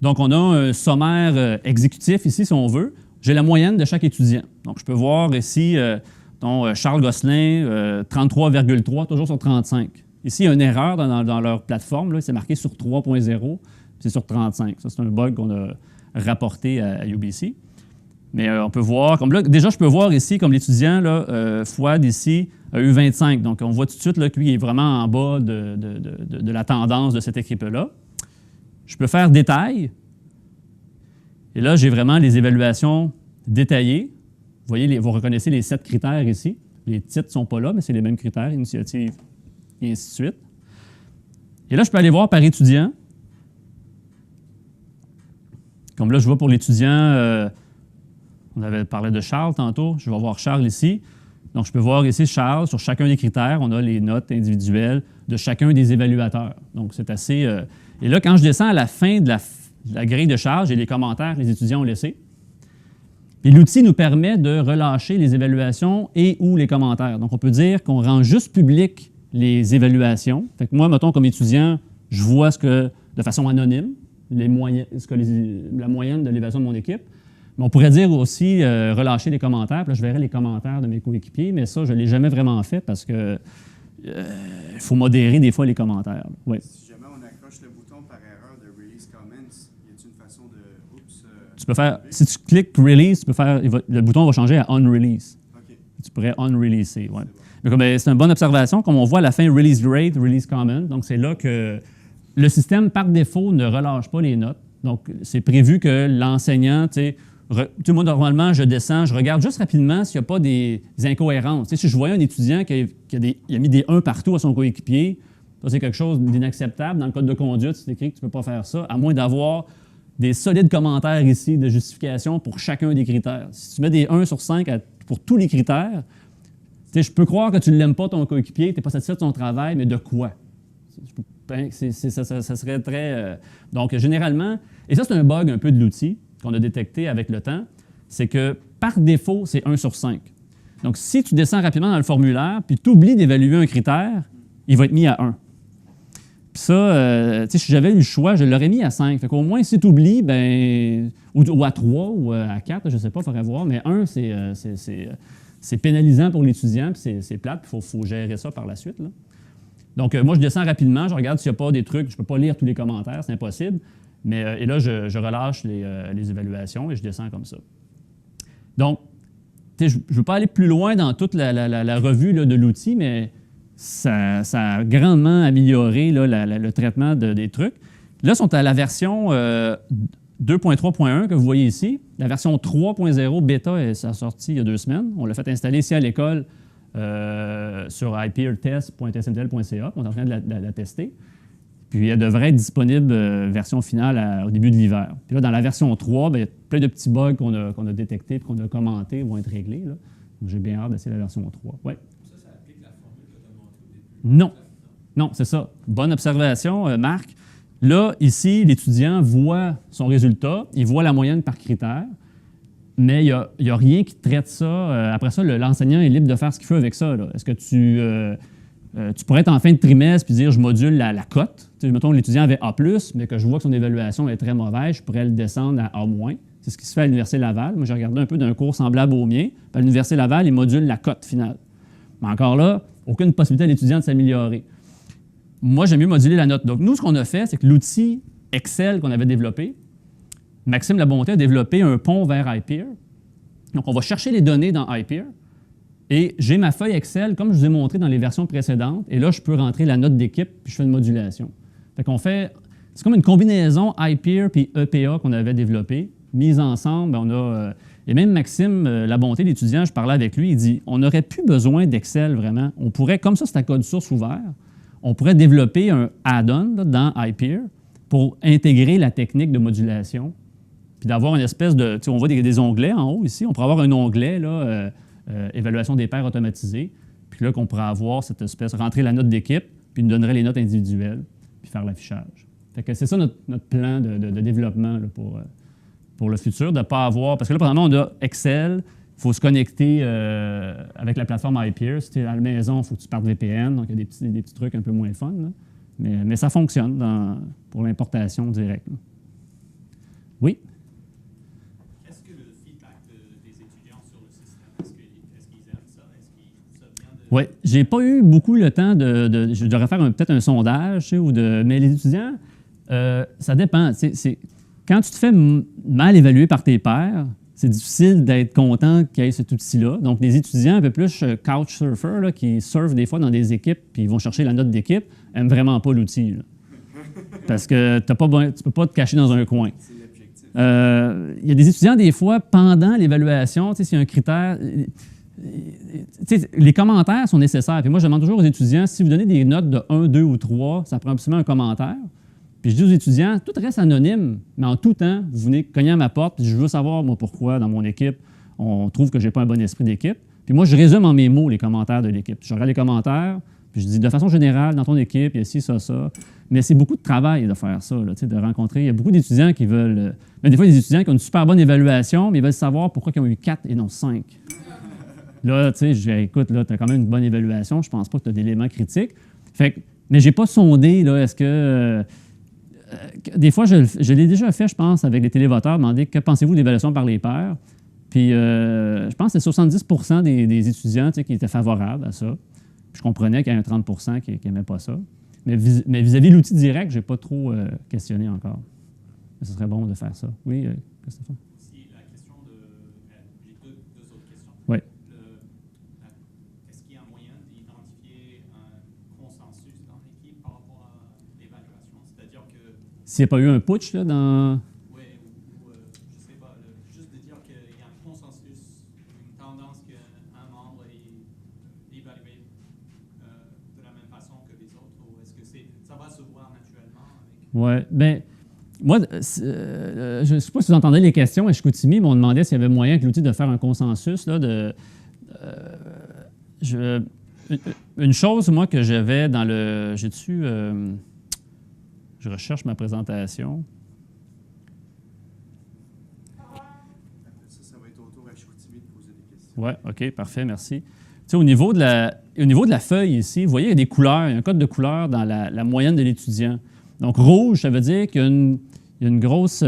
Donc, on a un sommaire exécutif ici, si on veut. J'ai la moyenne de chaque étudiant. Donc, je peux voir ici, Charles Gosselin, 33,3, toujours sur 35. Ici, il y a une erreur dans leur plateforme. C'est marqué sur 3.0, c'est sur 35. Ça, c'est un bug qu'on a rapporté à UBC. Mais on peut voir, comme là, déjà, je peux voir ici, comme l'étudiant, Fouad, ici, a eu 25. Donc, on voit tout de suite là, que lui est vraiment en bas de la tendance de cette équipe-là. Je peux faire détail. Et là, j'ai vraiment les évaluations détaillées. Vous voyez, vous reconnaissez les 7 critères ici. Les titres ne sont pas là, mais c'est les mêmes critères, initiative, et ainsi de suite. Et là, je peux aller voir par étudiant. Comme là, je vois pour l'étudiant, on avait parlé de Charles tantôt. Je vais voir Charles ici. Donc, je peux voir ici Charles, sur chacun des critères, on a les notes individuelles de chacun des évaluateurs. Donc, c'est assez... Et là, quand je descends à la fin de la grille de Charles, j'ai les commentaires que les étudiants ont laissés. Puis l'outil nous permet de relâcher les évaluations et ou les commentaires. Donc, on peut dire qu'on rend juste public les évaluations. Fait que moi, mettons, comme étudiant, je vois de façon anonyme, la moyenne de l'évaluation de mon équipe. Mais on pourrait dire aussi relâcher les commentaires. Puis là, je verrai les commentaires de mes coéquipiers, mais ça, je ne l'ai jamais vraiment fait parce que il faut modérer des fois les commentaires. Oui. Si jamais on accroche le bouton par erreur de Release Comments, y a-t-il une façon de... Tu peux faire... Si tu cliques Release, tu peux faire, le bouton va changer à Unrelease. OK. Tu pourrais unreleaser, oui. Mais c'est une bonne observation. Comme on voit à la fin, Release Rate, Release Comment. Donc, c'est là que le système, par défaut, ne relâche pas les notes. Donc, c'est prévu que l'enseignant, moi, normalement, je descends, je regarde juste rapidement s'il n'y a pas des incohérences. Si je voyais un étudiant qui a mis des 1 partout à son coéquipier, ça, c'est quelque chose d'inacceptable. Dans le code de conduite, c'est écrit que tu ne peux pas faire ça, à moins d'avoir des solides commentaires ici de justification pour chacun des critères. Si tu mets des 1 sur 5 pour tous les critères, je peux croire que tu ne l'aimes pas, ton coéquipier, tu n'es pas satisfait de son travail, mais de quoi? Ça serait très... donc, généralement, et ça, c'est un bug un peu de l'outil qu'on a détecté avec le temps, c'est que par défaut, c'est 1 sur 5. Donc, si tu descends rapidement dans le formulaire, puis tu oublies d'évaluer un critère, il va être mis à 1. Puis ça, si j'avais eu le choix, je l'aurais mis à 5. Fait qu'au moins, si tu oublies, ben, ou à 3 ou à 4, je ne sais pas, il faudrait voir, mais 1, c'est pénalisant pour l'étudiant, puis c'est plate, puis il faut gérer ça par la suite, là. Donc, moi, je descends rapidement, je regarde s'il n'y a pas des trucs, je ne peux pas lire tous les commentaires, c'est impossible, mais, et là, je relâche les évaluations et je descends comme ça. Donc, je ne veux pas aller plus loin dans toute la revue là, de l'outil, mais ça a grandement amélioré là, le traitement des trucs. Là, ils sont à la version 2.3.1 que vous voyez ici. La version 3.0 bêta est sortie il y a 2 semaines. On l'a fait installer ici à l'école sur ipeertest.smtl.ca. On est en train de la tester. Puis elle devrait être disponible version finale au début de l'hiver. Puis là, dans la version 3, bien, il y a plein de petits bugs qu'on a détectés et qu'on a commentés vont être réglés. Là. Donc, j'ai bien hâte d'essayer la version 3. Ouais. Ça applique la formule que tu as montrée au début? Non. Non, c'est ça. Bonne observation, Marc. Là, ici, l'étudiant voit son résultat, il voit la moyenne par critère, mais il n'y a rien qui traite ça. Après ça, l'enseignant est libre de faire ce qu'il veut avec ça. Est-ce que tu pourrais être en fin de trimestre puis dire je module la cote. Mettons que l'étudiant avait A+, mais que je vois que son évaluation est très mauvaise, je pourrais le descendre à A-. C'est ce qui se fait à l'Université Laval. Moi, j'ai regardé un peu d'un cours semblable au mien. Puis à l'Université Laval, ils modulent la cote finale. Mais encore là, aucune possibilité à l'étudiant de s'améliorer. Moi, j'aime mieux moduler la note. Donc, nous, ce qu'on a fait, c'est que l'outil Excel qu'on avait développé, Maxime Labonté a développé un pont vers iPeer. Donc, on va chercher les données dans iPeer. Et j'ai ma feuille Excel, comme je vous ai montré dans les versions précédentes, et là, je peux rentrer la note d'équipe, puis je fais une modulation. Fait qu'on fait, c'est comme une combinaison iPeer puis EPA qu'on avait développée, mise ensemble. On a, et même Maxime Labonté, l'étudiant, je parlais avec lui, il dit, on n'aurait plus besoin d'Excel vraiment. On pourrait, comme ça, c'est un code source ouvert, on pourrait développer un add-on là, dans iPeer pour intégrer la technique de modulation, puis d'avoir une espèce de, on voit des onglets en haut ici, on pourrait avoir un onglet, là, évaluation des pairs automatisée, puis là, qu'on pourrait avoir cette espèce, rentrer la note d'équipe, puis nous donnerait les notes individuelles, puis faire l'affichage. Fait que c'est ça notre plan de développement là, pour le futur, de ne pas avoir... Parce que là, probablement, on a Excel, il faut se connecter avec la plateforme iPeer. Si tu es à la maison, il faut que tu partes VPN, donc il y a des petits trucs un peu moins fun, là. Mais ça fonctionne pour l'importation directe. Là. Oui? Qu'est-ce que le feedback des étudiants sur le système? Est-ce qu'ils aiment ça? Est-ce qu'ils trouvent ça bien? Oui, j'ai pas eu beaucoup le temps je devrais faire peut-être un sondage, tu sais, mais les étudiants, ça dépend. Quand tu te fais mal évaluer par tes pairs, c'est difficile d'être content qu'il y ait cet outil-là. Donc, les étudiants un peu plus couchsurfers, là, qui surfent des fois dans des équipes puis ils vont chercher la note d'équipe, n'aiment vraiment pas l'outil. Là. Parce que tu ne peux pas te cacher dans un coin. C'est l'objectif. Il y a des étudiants, des fois, pendant l'évaluation, s'il y a un critère... les commentaires sont nécessaires. Puis moi, je demande toujours aux étudiants, si vous donnez des notes de 1, 2 ou 3, ça prend absolument un commentaire. Puis je dis aux étudiants, tout reste anonyme, mais en tout temps, vous venez cogner à ma porte, je veux savoir, moi, pourquoi, dans mon équipe, on trouve que je n'ai pas un bon esprit d'équipe. Puis moi, je résume en mes mots les commentaires de l'équipe. Je regarde les commentaires, puis je dis, de façon générale, dans ton équipe, il y a ci, ça, ça. Mais c'est beaucoup de travail de faire ça, là, de rencontrer. Il y a beaucoup d'étudiants qui veulent... mais des fois, il y a des étudiants qui ont une super bonne évaluation, mais ils veulent savoir pourquoi ils ont eu 4 et non 5. Là, tu sais, je dis, écoute, là, tu as quand même une bonne évaluation, je pense pas que tu as d'éléments critiques. Fait que, mais j'ai pas sondé, là, est-ce que... des fois, je l'ai déjà fait, je pense, avec les télévoteurs, demander que pensez-vous de l'évaluation par les pairs. Puis, je pense que c'est 70% des étudiants qui étaient favorables à ça. Puis je comprenais qu'il y a un 30% qui n'aimaient pas ça. Mais vis-à-vis de l'outil direct, je n'ai pas trop questionné encore. Mais ce serait bon de faire ça. Oui, Christophe? Si la question j'ai deux autres questions. Oui. Est-ce qu'il y a un moyen d'identifier un consensus dans l'équipe par rapport à l'évaluation? C'est-à-dire que... S'il n'y a pas eu un putsch là, dans... Oui, ou je ne sais pas, juste de dire qu'il y a un consensus, une tendance qu'un membre est évalué de la même façon que les autres, ou est-ce que ça va se voir naturellement avec... Oui, bien... Moi, je ne sais pas si vous entendez les questions à Chicoutimi, mais on demandait s'il y avait moyen avec l'outil de faire un consensus. Là, une chose, moi, que j'avais dans le... J'ai-tu... je recherche ma présentation. Après ça va être au tour à Chicoutimi de poser des questions. Oui, OK, parfait, merci. Tu sais, au niveau de la feuille ici, vous voyez, il y a des couleurs, il y a un code de couleur dans la moyenne de l'étudiant. Donc, rouge, ça veut dire qu'il y a une grosse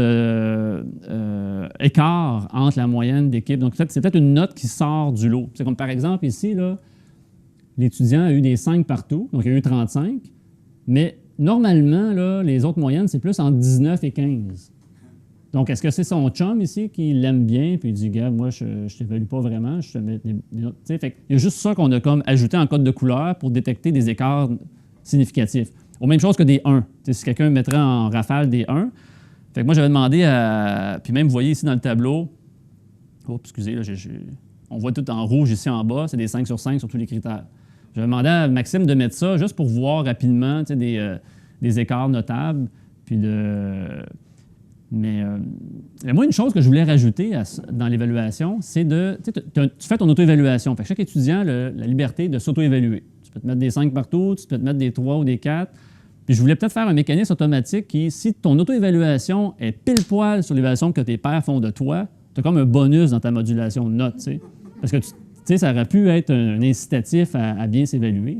écart entre la moyenne d'équipe. Donc, c'est peut-être une note qui sort du lot. C'est comme, par exemple, ici, là, l'étudiant a eu des 5 partout, donc il a eu 35, mais normalement, là, les autres moyennes, c'est plus entre 19 et 15. Donc, est-ce que c'est son chum ici qui l'aime bien, puis il dit, gars, moi, je ne t'évalue pas vraiment, je te mets des notes. Fait il y a juste ça qu'on a comme ajouté en code de couleur pour détecter des écarts significatifs. Aux mêmes choses que des 1. Si quelqu'un mettrait en rafale des 1. Fait que moi, j'avais demandé à... Puis même, vous voyez ici dans le tableau... Oh, excusez, là, on voit tout en rouge ici en bas, c'est des 5 sur 5 sur tous les critères. J'avais demandé à Maxime de mettre ça juste pour voir rapidement des écarts notables. Puis Mais moi, une chose que je voulais rajouter dans l'évaluation, c'est tu fais ton auto-évaluation. Fait que chaque étudiant a la liberté de s'auto-évaluer. Tu peux te mettre des 5 partout, tu peux te mettre des 3 ou des 4. Puis je voulais peut-être faire un mécanisme automatique qui, si ton auto-évaluation est pile poil sur l'évaluation que tes pairs font de toi, tu as comme un bonus dans ta modulation de notes. T'sais. Parce que ça aurait pu être un incitatif à bien s'évaluer.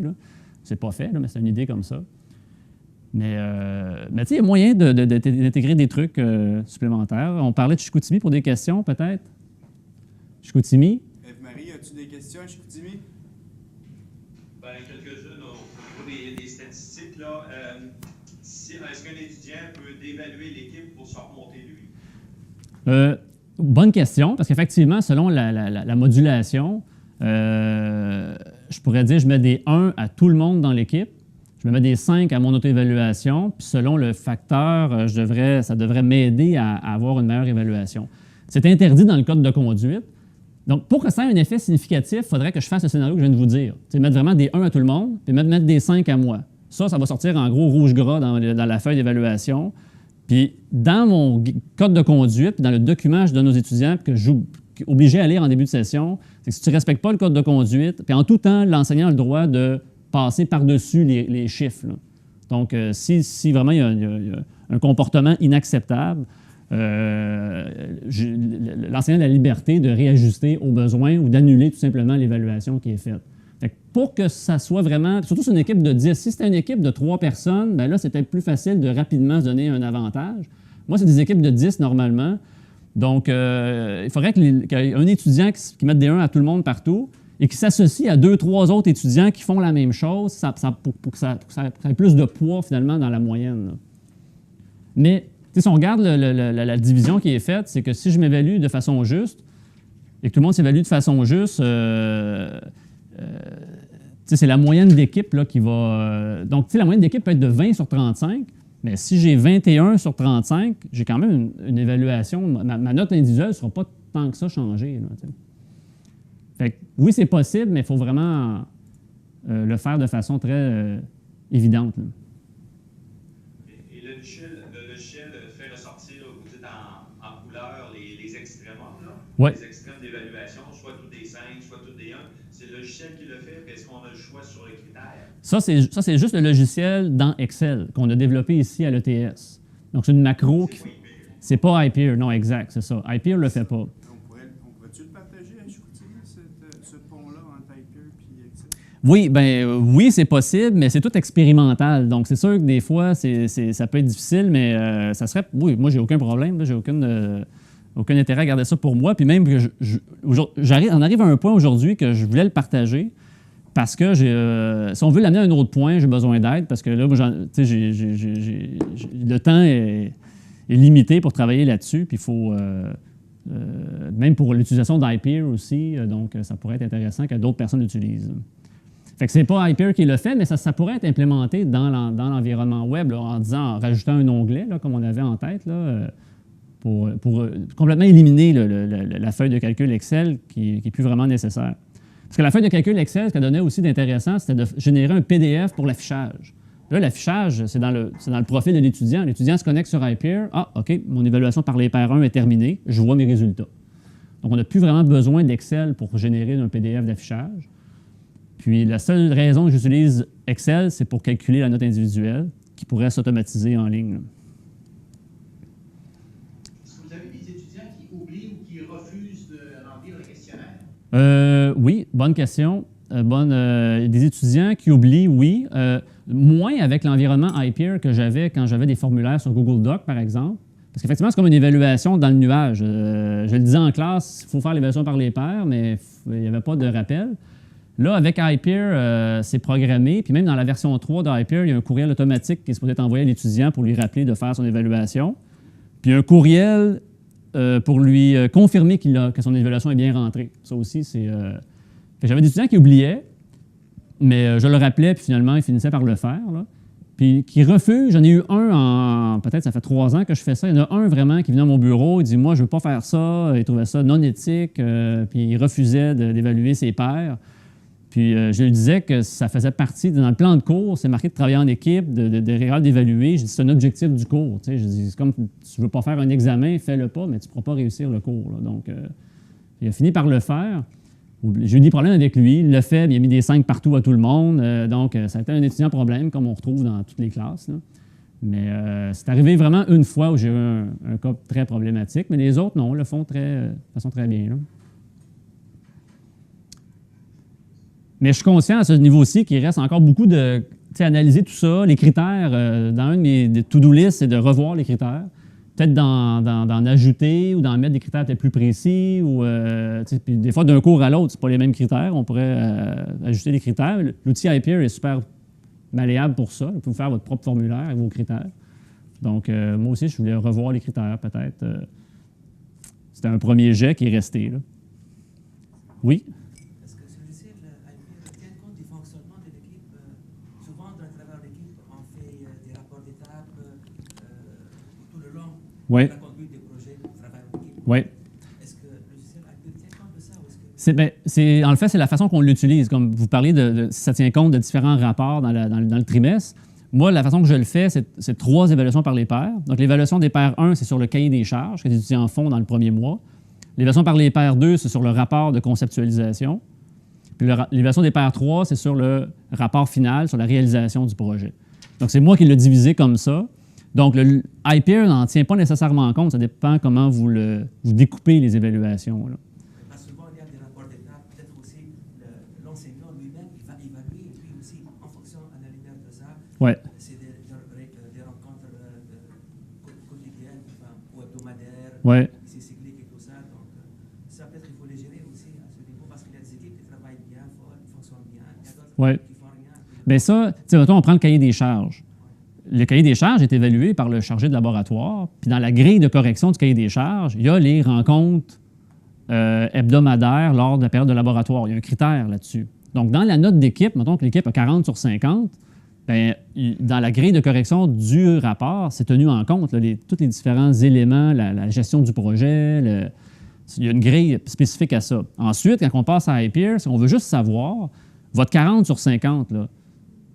C'est pas fait, là, mais c'est une idée comme ça. Mais il y a moyen d'intégrer des trucs supplémentaires. On parlait de Chicoutimi pour des questions, peut-être? Chicoutimi? Eve-Marie, as-tu des questions à Chicoutimi? Ben, quelques-unes au niveau des statistiques. Là, est-ce qu'un étudiant peut dévaluer l'équipe pour se remonter lui? Bonne question, parce qu'effectivement, selon la modulation, je pourrais dire je mets des 1 à tout le monde dans l'équipe. Je me mets des 5 à mon auto-évaluation, puis selon le facteur, ça devrait m'aider à avoir une meilleure évaluation. C'est interdit dans le code de conduite. Donc, pour que ça ait un effet significatif, il faudrait que je fasse le scénario que je viens de vous dire. Mettre vraiment des 1 à tout le monde, puis mettre des 5 à moi. Ça va sortir en gros rouge-gras dans la feuille d'évaluation. Puis, dans mon code de conduite, puis dans le document que je donne aux étudiants, puis que je suis obligé à lire en début de session, c'est que si tu ne respectes pas le code de conduite, puis en tout temps, l'enseignant a le droit de passer par-dessus les chiffres. Là. Donc, si vraiment il y a un comportement inacceptable, l'enseignant a la liberté de réajuster aux besoins ou d'annuler tout simplement l'évaluation qui est faite. Fait que pour que ça soit vraiment, surtout sur une équipe de 10, si c'était une équipe de 3 personnes, bien là, c'est peut-être plus facile de rapidement se donner un avantage. Moi, c'est des équipes de 10 normalement. Donc, il faudrait qu'un étudiant qui mette des 1 à tout le monde partout, et qui s'associe à 2-3 autres étudiants qui font la même chose pour que ça ait plus de poids, finalement, dans la moyenne. Là. Mais, si on regarde la division qui est faite, c'est que si je m'évalue de façon juste et que tout le monde s'évalue de façon juste, c'est la moyenne d'équipe là, qui va... donc, la moyenne d'équipe peut être de 20 sur 35, mais si j'ai 21 sur 35, j'ai quand même une évaluation. Ma note individuelle ne sera pas tant que ça changée. Là, fait que, oui, c'est possible, mais il faut vraiment le faire de façon très évidente. Là. Et le logiciel fait ressortir, vous dites en couleur, les extrêmes, là? Ouais. Les extrêmes d'évaluation, soit tous des 5, soit tous des 1. C'est le logiciel qui le fait, puis est-ce qu'on a le choix sur les critères? Ça, c'est juste le logiciel dans Excel qu'on a développé ici à l'ETS. Donc, c'est une macro. C'est pas Hyper, non, exact, c'est ça. Hyper ne le fait pas. Pourrais-tu le partager à Chicoutimi, ce pont-là entre Hyper et Excel? Oui, c'est possible, mais c'est tout expérimental. Donc, c'est sûr que des fois, ça peut être difficile, mais ça serait... Oui, moi, j'ai aucun problème. Là, j'ai aucun intérêt à garder ça pour moi. Puis même que on arrive à un point aujourd'hui que je voulais le partager parce que si on veut l'amener à un autre point, j'ai besoin d'aide parce que là, le temps est limité pour travailler là-dessus. Puis il faut... même pour l'utilisation d'Hyper aussi, donc ça pourrait être intéressant que d'autres personnes l'utilisent. Fait que c'est pas Hyper qui le fait, mais ça pourrait être implémenté dans l'environnement web là, en rajoutant un onglet, là, comme on avait en tête, là, pour complètement éliminer la feuille de calcul Excel qui n'est plus vraiment nécessaire. Parce que la feuille de calcul Excel, ce qu'elle donnait aussi d'intéressant, c'était de générer un PDF pour l'affichage. Là, l'affichage, c'est dans le profil de l'étudiant. L'étudiant se connecte sur Hyper. Ah, OK, mon évaluation par les pairs 1 est terminée. Je vois mes résultats. Donc, on n'a plus vraiment besoin d'Excel pour générer un PDF d'affichage. Puis la seule raison que j'utilise Excel, c'est pour calculer la note individuelle qui pourrait s'automatiser en ligne. Là. Est-ce que vous avez des étudiants qui oublient ou qui refusent de remplir le questionnaire? Oui, bonne question. Des étudiants qui oublient, oui. Moins avec l'environnement iPeer que j'avais quand j'avais des formulaires sur Google Docs, par exemple. Parce qu'effectivement, c'est comme une évaluation dans le nuage. Je le disais en classe, il faut faire l'évaluation par les pairs, mais il n'y avait pas de rappel. Là, avec iPeer, c'est programmé. Puis même dans la version 3 d'iPeer, il y a un courriel automatique qui est supposé être envoyé à l'étudiant pour lui rappeler de faire son évaluation. Puis un courriel pour lui confirmer que son évaluation est bien rentrée. Ça aussi, c'est... J'avais des étudiants qui oubliaient, mais je le rappelais, puis finalement, ils finissaient par le faire. Là. Puis qui refusent. J'en ai eu un peut-être ça fait 3 ans que je fais ça. Il y en a un vraiment qui venait à mon bureau, il dit « Moi, je ne veux pas faire ça. » Il trouvait ça non éthique, puis il refusait d'évaluer ses pairs. Puis je lui disais que ça faisait partie, dans le plan de cours, c'est marqué de travailler en équipe, d'évaluer. Je dis c'est un objectif du cours. Je dis c'est comme tu ne veux pas faire un examen, fais-le pas, mais tu ne pourras pas réussir le cours. Là. Donc, il a fini par le faire. J'ai eu des problèmes avec lui. Il l'a fait, il a mis des 5 partout à tout le monde. Donc, ça a été un étudiant problème, comme on retrouve dans toutes les classes. Là. Mais c'est arrivé vraiment une fois où j'ai eu un cas très problématique. Mais les autres, non, le font de façon très bien. Là. Mais je suis conscient à ce niveau-ci qu'il reste encore beaucoup de analyser tout ça, les critères. Dans un de mes to-do list, c'est de revoir les critères. Peut-être d'en ajouter ou d'en mettre des critères peut-être plus précis. Ou, puis des fois, d'un cours à l'autre, ce pas les mêmes critères. On pourrait ajouter des critères. L'outil iPeer est super malléable pour ça. Vous pouvez faire votre propre formulaire avec vos critères. Donc, moi aussi, je voulais revoir les critères peut-être. C'était un premier jet qui est resté. Là. Oui? Est-ce que ce logiciel iPeer tient compte du fonctionnement de l'équipe? Souvent, dans le travail d'équipe, on fait des rapports d'étape tout le long Oui. de la conduite des projets de travail d'équipe. Oui. Est-ce que le logiciel iPeer tient compte de ça? Ou est-ce que... En fait, c'est la façon qu'on l'utilise. Comme vous parlez si ça tient compte de différents rapports dans le trimestre. Moi, la façon que je le fais, c'est 3 évaluations par les pairs. Donc, l'évaluation des pairs 1, c'est sur le cahier des charges que les étudiants font dans le premier mois. L'évaluation par les pairs 2, c'est sur le rapport de conceptualisation. Puis l'évaluation des pairs 3, c'est sur le rapport final, sur la réalisation du projet. Donc, c'est moi qui l'ai divisé comme ça. Donc, le iPeer n'en tient pas nécessairement compte. Ça dépend comment vous découpez les évaluations. Là. Parce que souvent, il y a des rapports d'étape. Peut-être aussi l'enseignant lui-même, il va évaluer. Et puis aussi, en fonction à la lumière de ça, Ouais. c'est des rencontres quotidiennes ou hebdomadaires. Ouais. C'est cyclique et tout ça. Donc, ça peut-être qu'il faut les gérer aussi à ce niveau parce qu'il y a des équipes qui travaillent bien, fonctionnent bien. Il y a d'autres Ouais. qui font rien. Bien ça, tu sais, mettons, on prend le cahier des charges. Le cahier des charges est évalué par le chargé de laboratoire. Puis dans la grille de correction du cahier des charges, il y a les rencontres hebdomadaires lors de la période de laboratoire. Il y a un critère là-dessus. Donc, dans la note d'équipe, mettons que l'équipe a 40 sur 50, bien, dans la grille de correction du rapport, c'est tenu en compte, là, tous les différents éléments, la gestion du projet, il y a une grille spécifique à ça. Ensuite, quand on passe à iPeer, on veut juste savoir, votre 40 sur 50, là,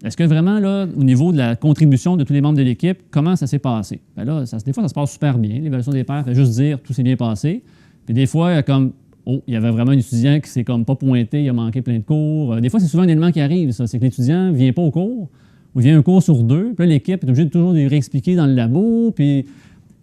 est-ce que vraiment, là, au niveau de la contribution de tous les membres de l'équipe, comment ça s'est passé? Bien là, des fois, ça se passe super bien. L'évaluation des pairs fait juste dire tout s'est bien passé. Puis des fois, il y a comme, il y avait vraiment un étudiant qui s'est comme pas pointé, il a manqué plein de cours. Des fois, c'est souvent un élément qui arrive, ça. C'est que l'étudiant ne vient pas au cours, ou vient un cours sur 2. Puis là, l'équipe est obligée de toujours lui réexpliquer dans le labo. Puis,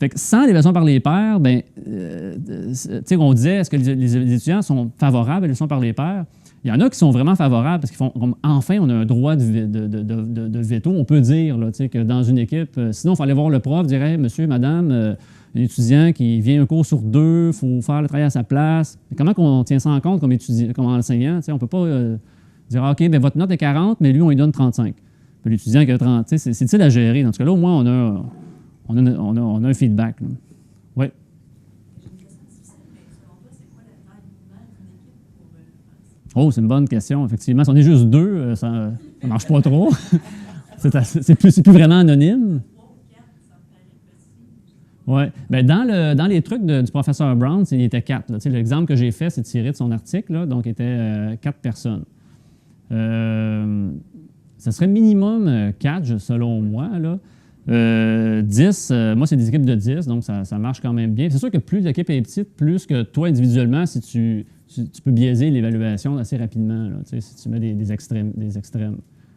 fait que sans l'évaluation par les pairs, bien, tu sais, on disait, est-ce que les étudiants sont favorables à l'évaluation par les pairs? Il y en a qui sont vraiment favorables parce qu'ils font, enfin, on a un droit de veto. On peut dire là, que dans une équipe, sinon, il faut aller voir le prof, dire hey, monsieur, madame, un étudiant qui vient un cours sur 2, il faut faire le travail à sa place. Mais comment on tient ça en compte comme étudiant, comme enseignant? On ne peut pas dire OK, bien, votre note est 40, mais lui, on lui donne 35. Puis l'étudiant qui a 30, c'est difficile à gérer. Dans ce cas-là, au moins, on a un feedback. Là. Oui. Oh, c'est une bonne question, effectivement. Si on est juste 2, ça ne marche pas trop. c'est plus vraiment anonyme. Oui. Bien, dans les trucs du professeur Brown, il était 4. L'exemple que j'ai fait, c'est tiré de son article, là, donc il était 4 personnes. Ça serait minimum 4, selon moi. Là. 10, moi, c'est des équipes de 10, donc ça marche quand même bien. C'est sûr que plus l'équipe est petite, plus que toi, individuellement, si tu tu peux biaiser l'évaluation assez rapidement, là, si tu mets des extrêmes.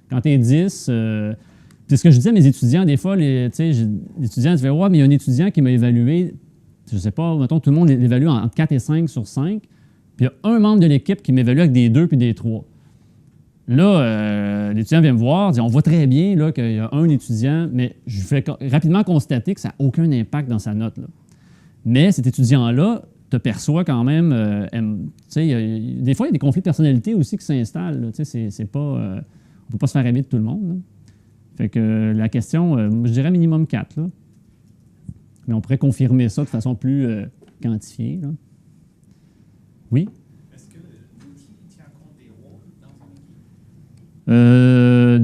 Quand tu es 10, c'est ce que je dis à mes étudiants, des fois, les étudiants disent « Ouais, mais il y a un étudiant qui m'a évalué, je ne sais pas, mettons, tout le monde l'évalue entre 4 et 5 sur 5, puis il y a un membre de l'équipe qui m'évalue avec des 2 puis des 3. » Là, l'étudiant vient me voir, dit « On voit très bien là, qu'il y a un étudiant, mais je fais rapidement constater que ça n'a aucun impact dans sa note. Là. Mais cet étudiant-là te perçoit quand même, des fois, il y a des conflits de personnalité aussi qui s'installent. Là, c'est pas, on ne peut pas se faire aimer de tout le monde. Là. Fait que la question, je dirais minimum 4. Là. Mais on pourrait confirmer ça de façon plus quantifiée. Là. Oui? Est-ce que l'outil tient compte des rôles dans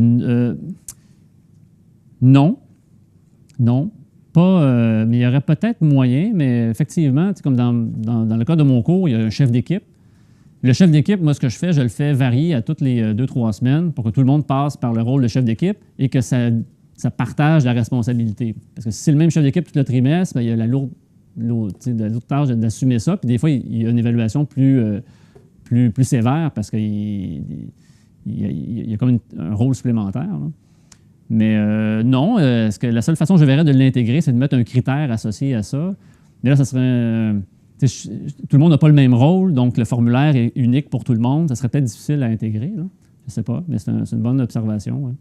une équipe? Non. Non. Pas, mais il y aurait peut-être moyen, mais effectivement, comme dans le cas de mon cours, il y a un chef d'équipe. Le chef d'équipe, moi, ce que je fais, je le fais varier à toutes les 2-3 semaines pour que tout le monde passe par le rôle de chef d'équipe et que ça partage la responsabilité. Parce que si c'est le même chef d'équipe tout le trimestre, bien, il y a la lourde tâche d'assumer ça. Puis des fois, il y a une évaluation plus sévère parce qu'il y a comme un rôle supplémentaire. Là. Mais non, la seule façon que je verrais de l'intégrer, c'est de mettre un critère associé à ça. Mais là, ça serait... tout le monde n'a pas le même rôle, donc le formulaire est unique pour tout le monde. Ça serait peut-être difficile à intégrer. Là. Je ne sais pas, mais c'est une bonne observation, hein,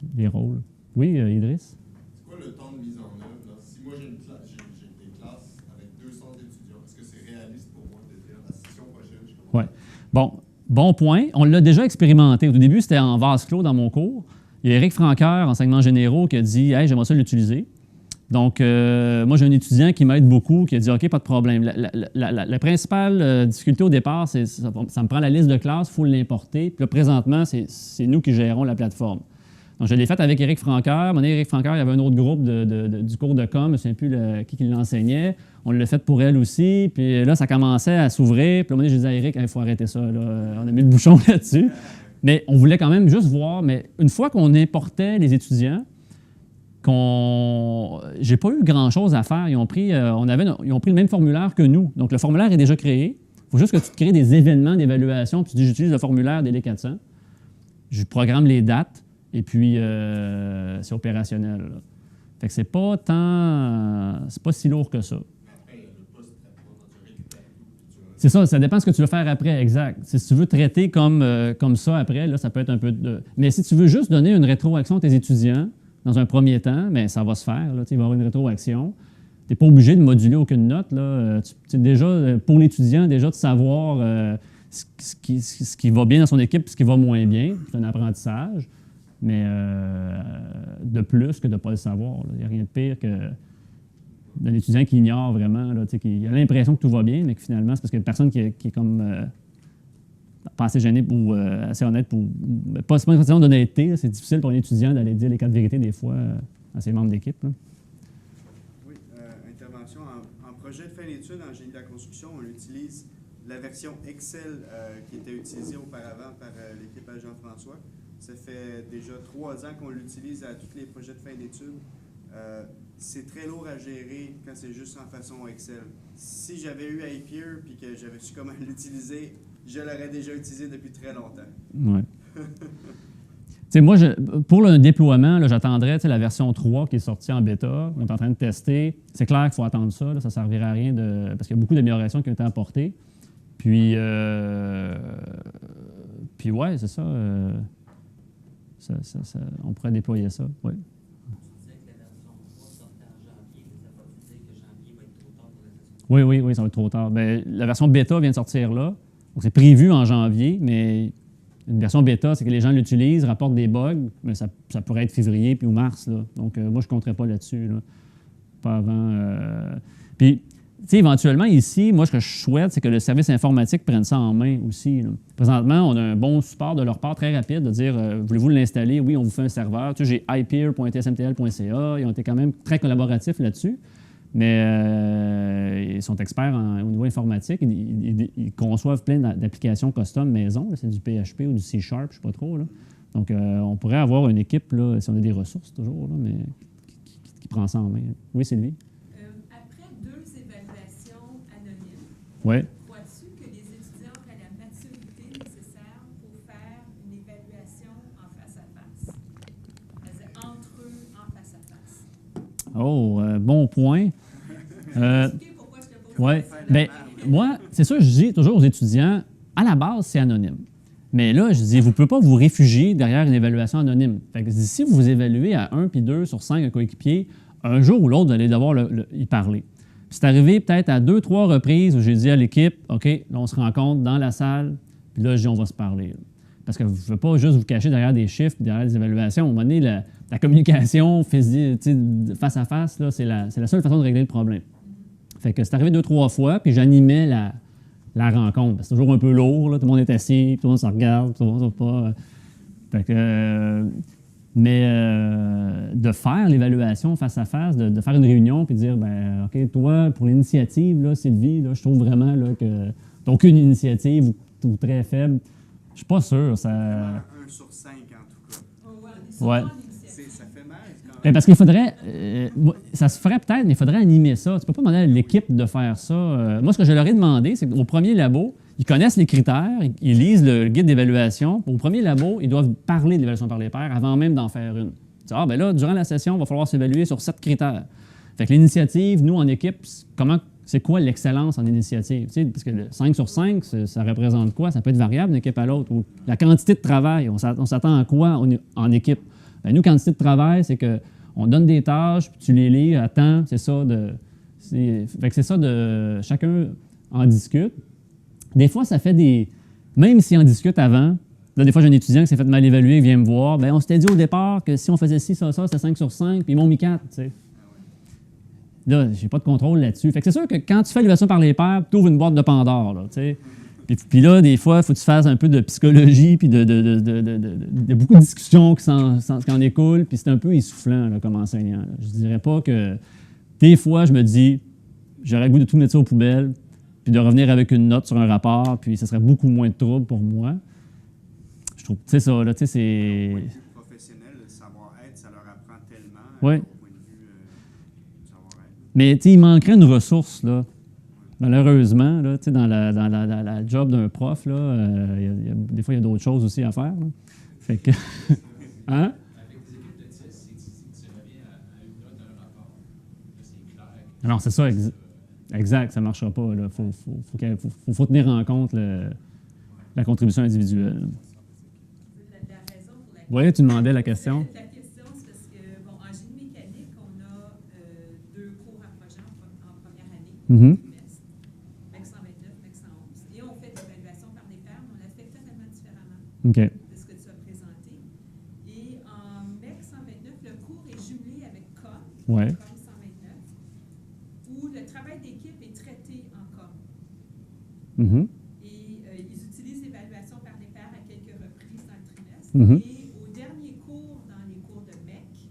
des rôles. Oui, Idriss? C'est quoi le temps de mise en œuvre? Là? Si moi j'ai des classes avec 200 étudiants, est-ce que c'est réaliste pour moi de dire la session prochaine, je commence? Oui. Bon point. On l'a déjà expérimenté. Au début, c'était en vase clos dans mon cours. Il y a Éric Franqueur, enseignement généraux, qui a dit « Hey, j'aimerais ça l'utiliser ». Donc, moi, j'ai un étudiant qui m'aide beaucoup, qui a dit « OK, pas de problème. La principale difficulté au départ, c'est ça me prend la liste de classe, il faut l'importer. Puis là, présentement, c'est nous qui gérons la plateforme. » Donc, je l'ai fait avec Éric Franqueur. Éric Franqueur, il y avait un autre groupe du cours de com, je ne sais plus qui l'enseignait. On l'a fait pour elle aussi. Puis là, ça commençait à s'ouvrir. Puis là, j'ai dit à Éric, il faut arrêter ça. Là. On a mis le bouchon là-dessus. Mais on voulait quand même juste voir. Mais une fois qu'on importait les étudiants, j'ai pas eu grand-chose à faire. Ils ont pris le même formulaire que nous. Donc, le formulaire est déjà créé. Il faut juste que tu te crées des événements d'évaluation. Puis tu dis, j'utilise le formulaire DD400. Je programme les dates. Et puis, c'est opérationnel. Là. Fait que c'est pas si lourd que ça. C'est ça dépend de ce que tu veux faire après, exact. Si tu veux traiter comme ça après, là, ça peut être un peu de... Mais si tu veux juste donner une rétroaction à tes étudiants, dans un premier temps, bien, ça va se faire. Là, il va y avoir une rétroaction. Tu n'es pas obligé de moduler aucune note. Là. Déjà, pour l'étudiant, déjà de savoir ce qui va bien dans son équipe et ce qui va moins bien. C'est un apprentissage. Mais de plus que de ne pas le savoir. Il n'y a rien de pire que d'un étudiant qui ignore vraiment, là, qui a l'impression que tout va bien, mais que finalement, c'est parce qu'il y a une personne qui est comme pas assez gênée ou assez honnête pour. C'est pas une question d'honnêteté, c'est difficile pour un étudiant d'aller dire les 4 vérités des fois à ses membres d'équipe. Là. Oui, intervention. En projet de fin d'études en génie de la construction, on utilise la version Excel qui était utilisée auparavant par l'équipe à Jean-François. Ça fait déjà 3 ans qu'on l'utilise à tous les projets de fin d'études. C'est très lourd à gérer quand c'est juste en façon Excel. Si j'avais eu Hyper et que j'avais su comment l'utiliser, je l'aurais déjà utilisé depuis très longtemps. Oui. Moi, pour le déploiement, là, j'attendrais la version 3 qui est sortie en bêta. On est en train de tester. C'est clair qu'il faut attendre ça. Là, ça ne servirait à rien parce qu'il y a beaucoup d'améliorations qui ont été apportées. Puis ouais, c'est ça. On pourrait déployer ça, oui. Oui, ça va être trop tard. Bien, la version bêta vient de sortir là. Donc, c'est prévu en janvier, mais une version bêta, c'est que les gens l'utilisent, rapportent des bugs, mais ça pourrait être février puis ou mars. Là. Donc, moi, je ne compterais pas là-dessus. Là. Pas avant. Puis, tu sais, éventuellement, ici, moi, ce que je souhaite, c'est que le service informatique prenne ça en main aussi. Là. Présentement, on a un bon support de leur part très rapide de dire voulez-vous l'installer? Oui, on vous fait un serveur. Tu sais, j'ai ipeer.tsmtl.ca. Ils ont été quand même très collaboratifs là-dessus. Mais ils sont experts au niveau informatique. Ils conçoivent plein d'applications custom maison. Là. C'est du PHP ou du C#, je ne sais pas trop. Là. Donc, on pourrait avoir une équipe, là, si on a des ressources toujours, là, mais qui prend ça en main. Oui, Sylvie? Après 2 évaluations anonymes, ouais. crois-tu que les étudiants Bon point. Expliquez pourquoi je te pose Ouais. la question. Ben, moi, c'est ça, je dis toujours aux étudiants, à la base, c'est anonyme. Mais là, je dis, vous ne pouvez pas vous réfugier derrière une évaluation anonyme. Fait que je dis, si vous évaluez à 1 puis 2 sur 5 un coéquipier, un jour ou l'autre, vous allez devoir y parler. Puis c'est arrivé peut-être à 2-3 reprises où j'ai dit à l'équipe, OK, là, on se rencontre dans la salle, puis là, je dis, on va se parler. Là. Parce que vous ne pouvez pas juste vous cacher derrière des chiffres, derrière des évaluations. À un moment donné, la communication physique, face à face, là, c'est la seule façon de régler le problème. Fait que c'est arrivé 2-3 fois, puis j'animais la rencontre. C'est toujours un peu lourd, là, tout le monde est assis, tout le monde se regarde, tout le monde ne pas. Fait que, de faire l'évaluation face à face, de faire une réunion, puis de dire, ben, OK, toi, pour l'initiative, là, Sylvie, là, je trouve vraiment là, que tu n'as aucune initiative ou très faible. Je suis pas sûr. Ça... 1 sur 5 en tout cas. On voit Ouais. souvent l'initiative. Ça fait mal quand Ben, même. parce qu'il faudrait, ça se ferait peut-être, mais il faudrait animer ça. Tu peux pas demander à l'équipe de faire ça. Moi, ce que je leur ai demandé, c'est qu'au premier labo, ils connaissent les critères, ils lisent le guide d'évaluation. Au premier labo, ils doivent parler de l'évaluation par les pairs avant même d'en faire une. Ben là, durant la session, il va falloir s'évaluer sur 7 critères. Fait que l'initiative, nous, en équipe, c'est quoi l'excellence en initiative? Tu sais, parce que le 5 sur 5, ça représente quoi? Ça peut être variable d'une équipe à l'autre. Ou la quantité de travail, on s'attend à quoi en équipe? Ben, nous, quantité de travail, c'est qu'on donne des tâches, puis tu les lis à temps. C'est ça de chacun en discute. Des fois, ça fait des... Même si on discute avant, là, des fois, j'ai un étudiant qui s'est fait mal évaluer, qui vient me voir. Bien, on s'était dit au départ que si on faisait ci, ça, c'était 5 sur 5, puis ils m'ont mis 4, tu sais. Là, j'ai pas de contrôle là-dessus. Fait que c'est sûr que quand tu fais l'évaluation par les pairs, tu ouvres une boîte de Pandore, là, tu sais. Puis là, des fois, il faut que tu fasses un peu de psychologie, puis de beaucoup de discussions qui en écoulent, puis c'est un peu essoufflant, là, comme enseignant. Là. Je dirais pas que... Des fois, je me dis, j'aurais le goût de tout mettre ça aux poubelles, puis de revenir avec une note sur un rapport, puis ce serait beaucoup moins de trouble pour moi. Je trouve, tu sais ça, là, tu sais, c'est... Point de vue professionnel, le savoir-être, ça leur apprend tellement Ouais. au point de vue du savoir-être. Mais tu sais, il manquerait une ressource, là. Malheureusement, là, tu sais, dans la job d'un prof, là, des fois, il y a d'autres choses aussi à faire. Là. Fait que... hein? Avec des équipes de 10, si tu reviens à une note d'un rapport, là, c'est clair. Alors, c'est ça, exact, ça ne marchera pas. Il faut tenir en compte la contribution individuelle. La raison pour laquelle... Oui, tu demandais la question. La question, c'est parce que, bon, en génie mécanique, on a 2 cours à projet en première année, Mhm. trimestre, MEC 129, MEC 111. Et on fait l'évaluation par les pairs, mais on la fait totalement différemment OK. de ce que tu as présenté. Et en MEC 129, le cours est jumelé avec COM, Ouais. COM 129, où le travail d'équipe est traité en COM. Mhm. Et ils utilisent l'évaluation par les pairs à quelques reprises dans le trimestre. Mhm. Et au dernier cours, dans les cours de MEC,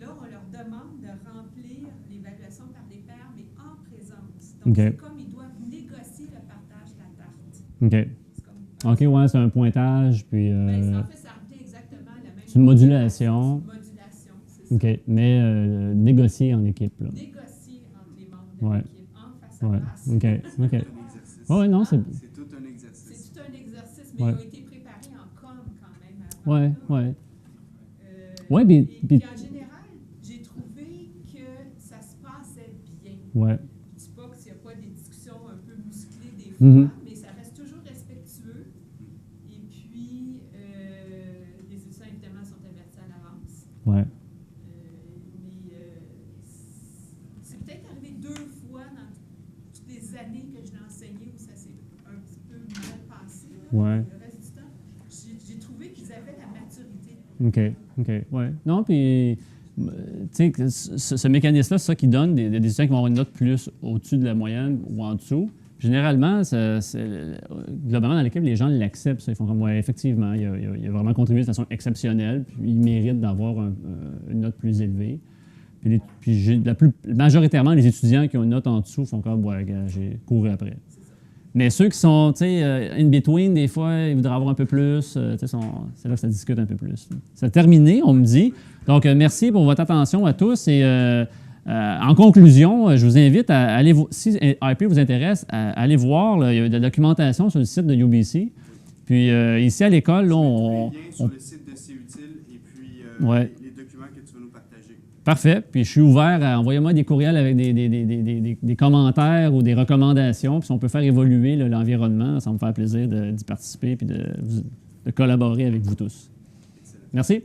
là, on leur demande de remplir l'évaluation par les pairs, mais en présence. Donc, OK. c'est comme ils doivent négocier le partage de la tarte. OK. C'est comme... OK, ouais, c'est un pointage, puis... Ben, en fait, ça revient exactement à la même... c'est une modulation. C'est une modulation, c'est ça. OK, mais négocier en équipe, là. Négocier entre les membres de Ouais. l'équipe en face à Ouais, face. OK, OK. C'est un exercice. Ouais, non, c'est... C'est tout un exercice. C'est tout un exercice, mais Ouais. ils ont été préparés en com quand même avant. Ouais, là. ouais. Ouais, Ouais, mais- puis en général, j'ai trouvé que ça se passait bien. Ouais. Je dis pas qu'il n'y a pas des discussions un peu musclées des fois, Mhm. mais ça reste toujours respectueux. Et puis, les étudiants, évidemment, sont avertis à l'avance. Ouais. C'est peut-être arrivé 2 fois dans toutes les années que je l'ai enseigné où ça s'est un petit peu mal passé. Là. Ouais. Le reste du temps, j'ai trouvé qu'ils avaient la maturité. OK, ouais. Non, puis, tu sais, que ce mécanisme-là, c'est ça qui donne des étudiants qui vont avoir une note plus au-dessus de la moyenne ou en dessous. Généralement, globalement, dans l'équipe, les gens l'acceptent. Ça. Ils font comme, ouais, effectivement, il a vraiment contribué de façon exceptionnelle, puis il mérite d'avoir une note plus élevée. Puis majoritairement, les étudiants qui ont une note en dessous font comme, ouais, gars, j'ai couru après. Mais ceux qui sont, tu sais, in between, des fois, ils voudraient avoir un peu plus. Tu sais, c'est là que ça discute un peu plus. C'est terminé, on me dit. Donc, merci pour votre attention à tous. Et en conclusion, je vous invite à aller, si IP vous intéresse, à aller voir. Là, il y a de la documentation sur le site de UBC. Puis ici à l'école, là, Je vais mettre les liens sur le site de CUD utile et puis Ouais. les documents que tu vas nous partager. Parfait. Puis je suis ouvert à envoyer-moi des courriels avec des commentaires ou des recommandations. Puis si on peut faire évoluer là, l'environnement, ça va me faire plaisir d'y participer et de collaborer avec vous tous. Excellent. Merci.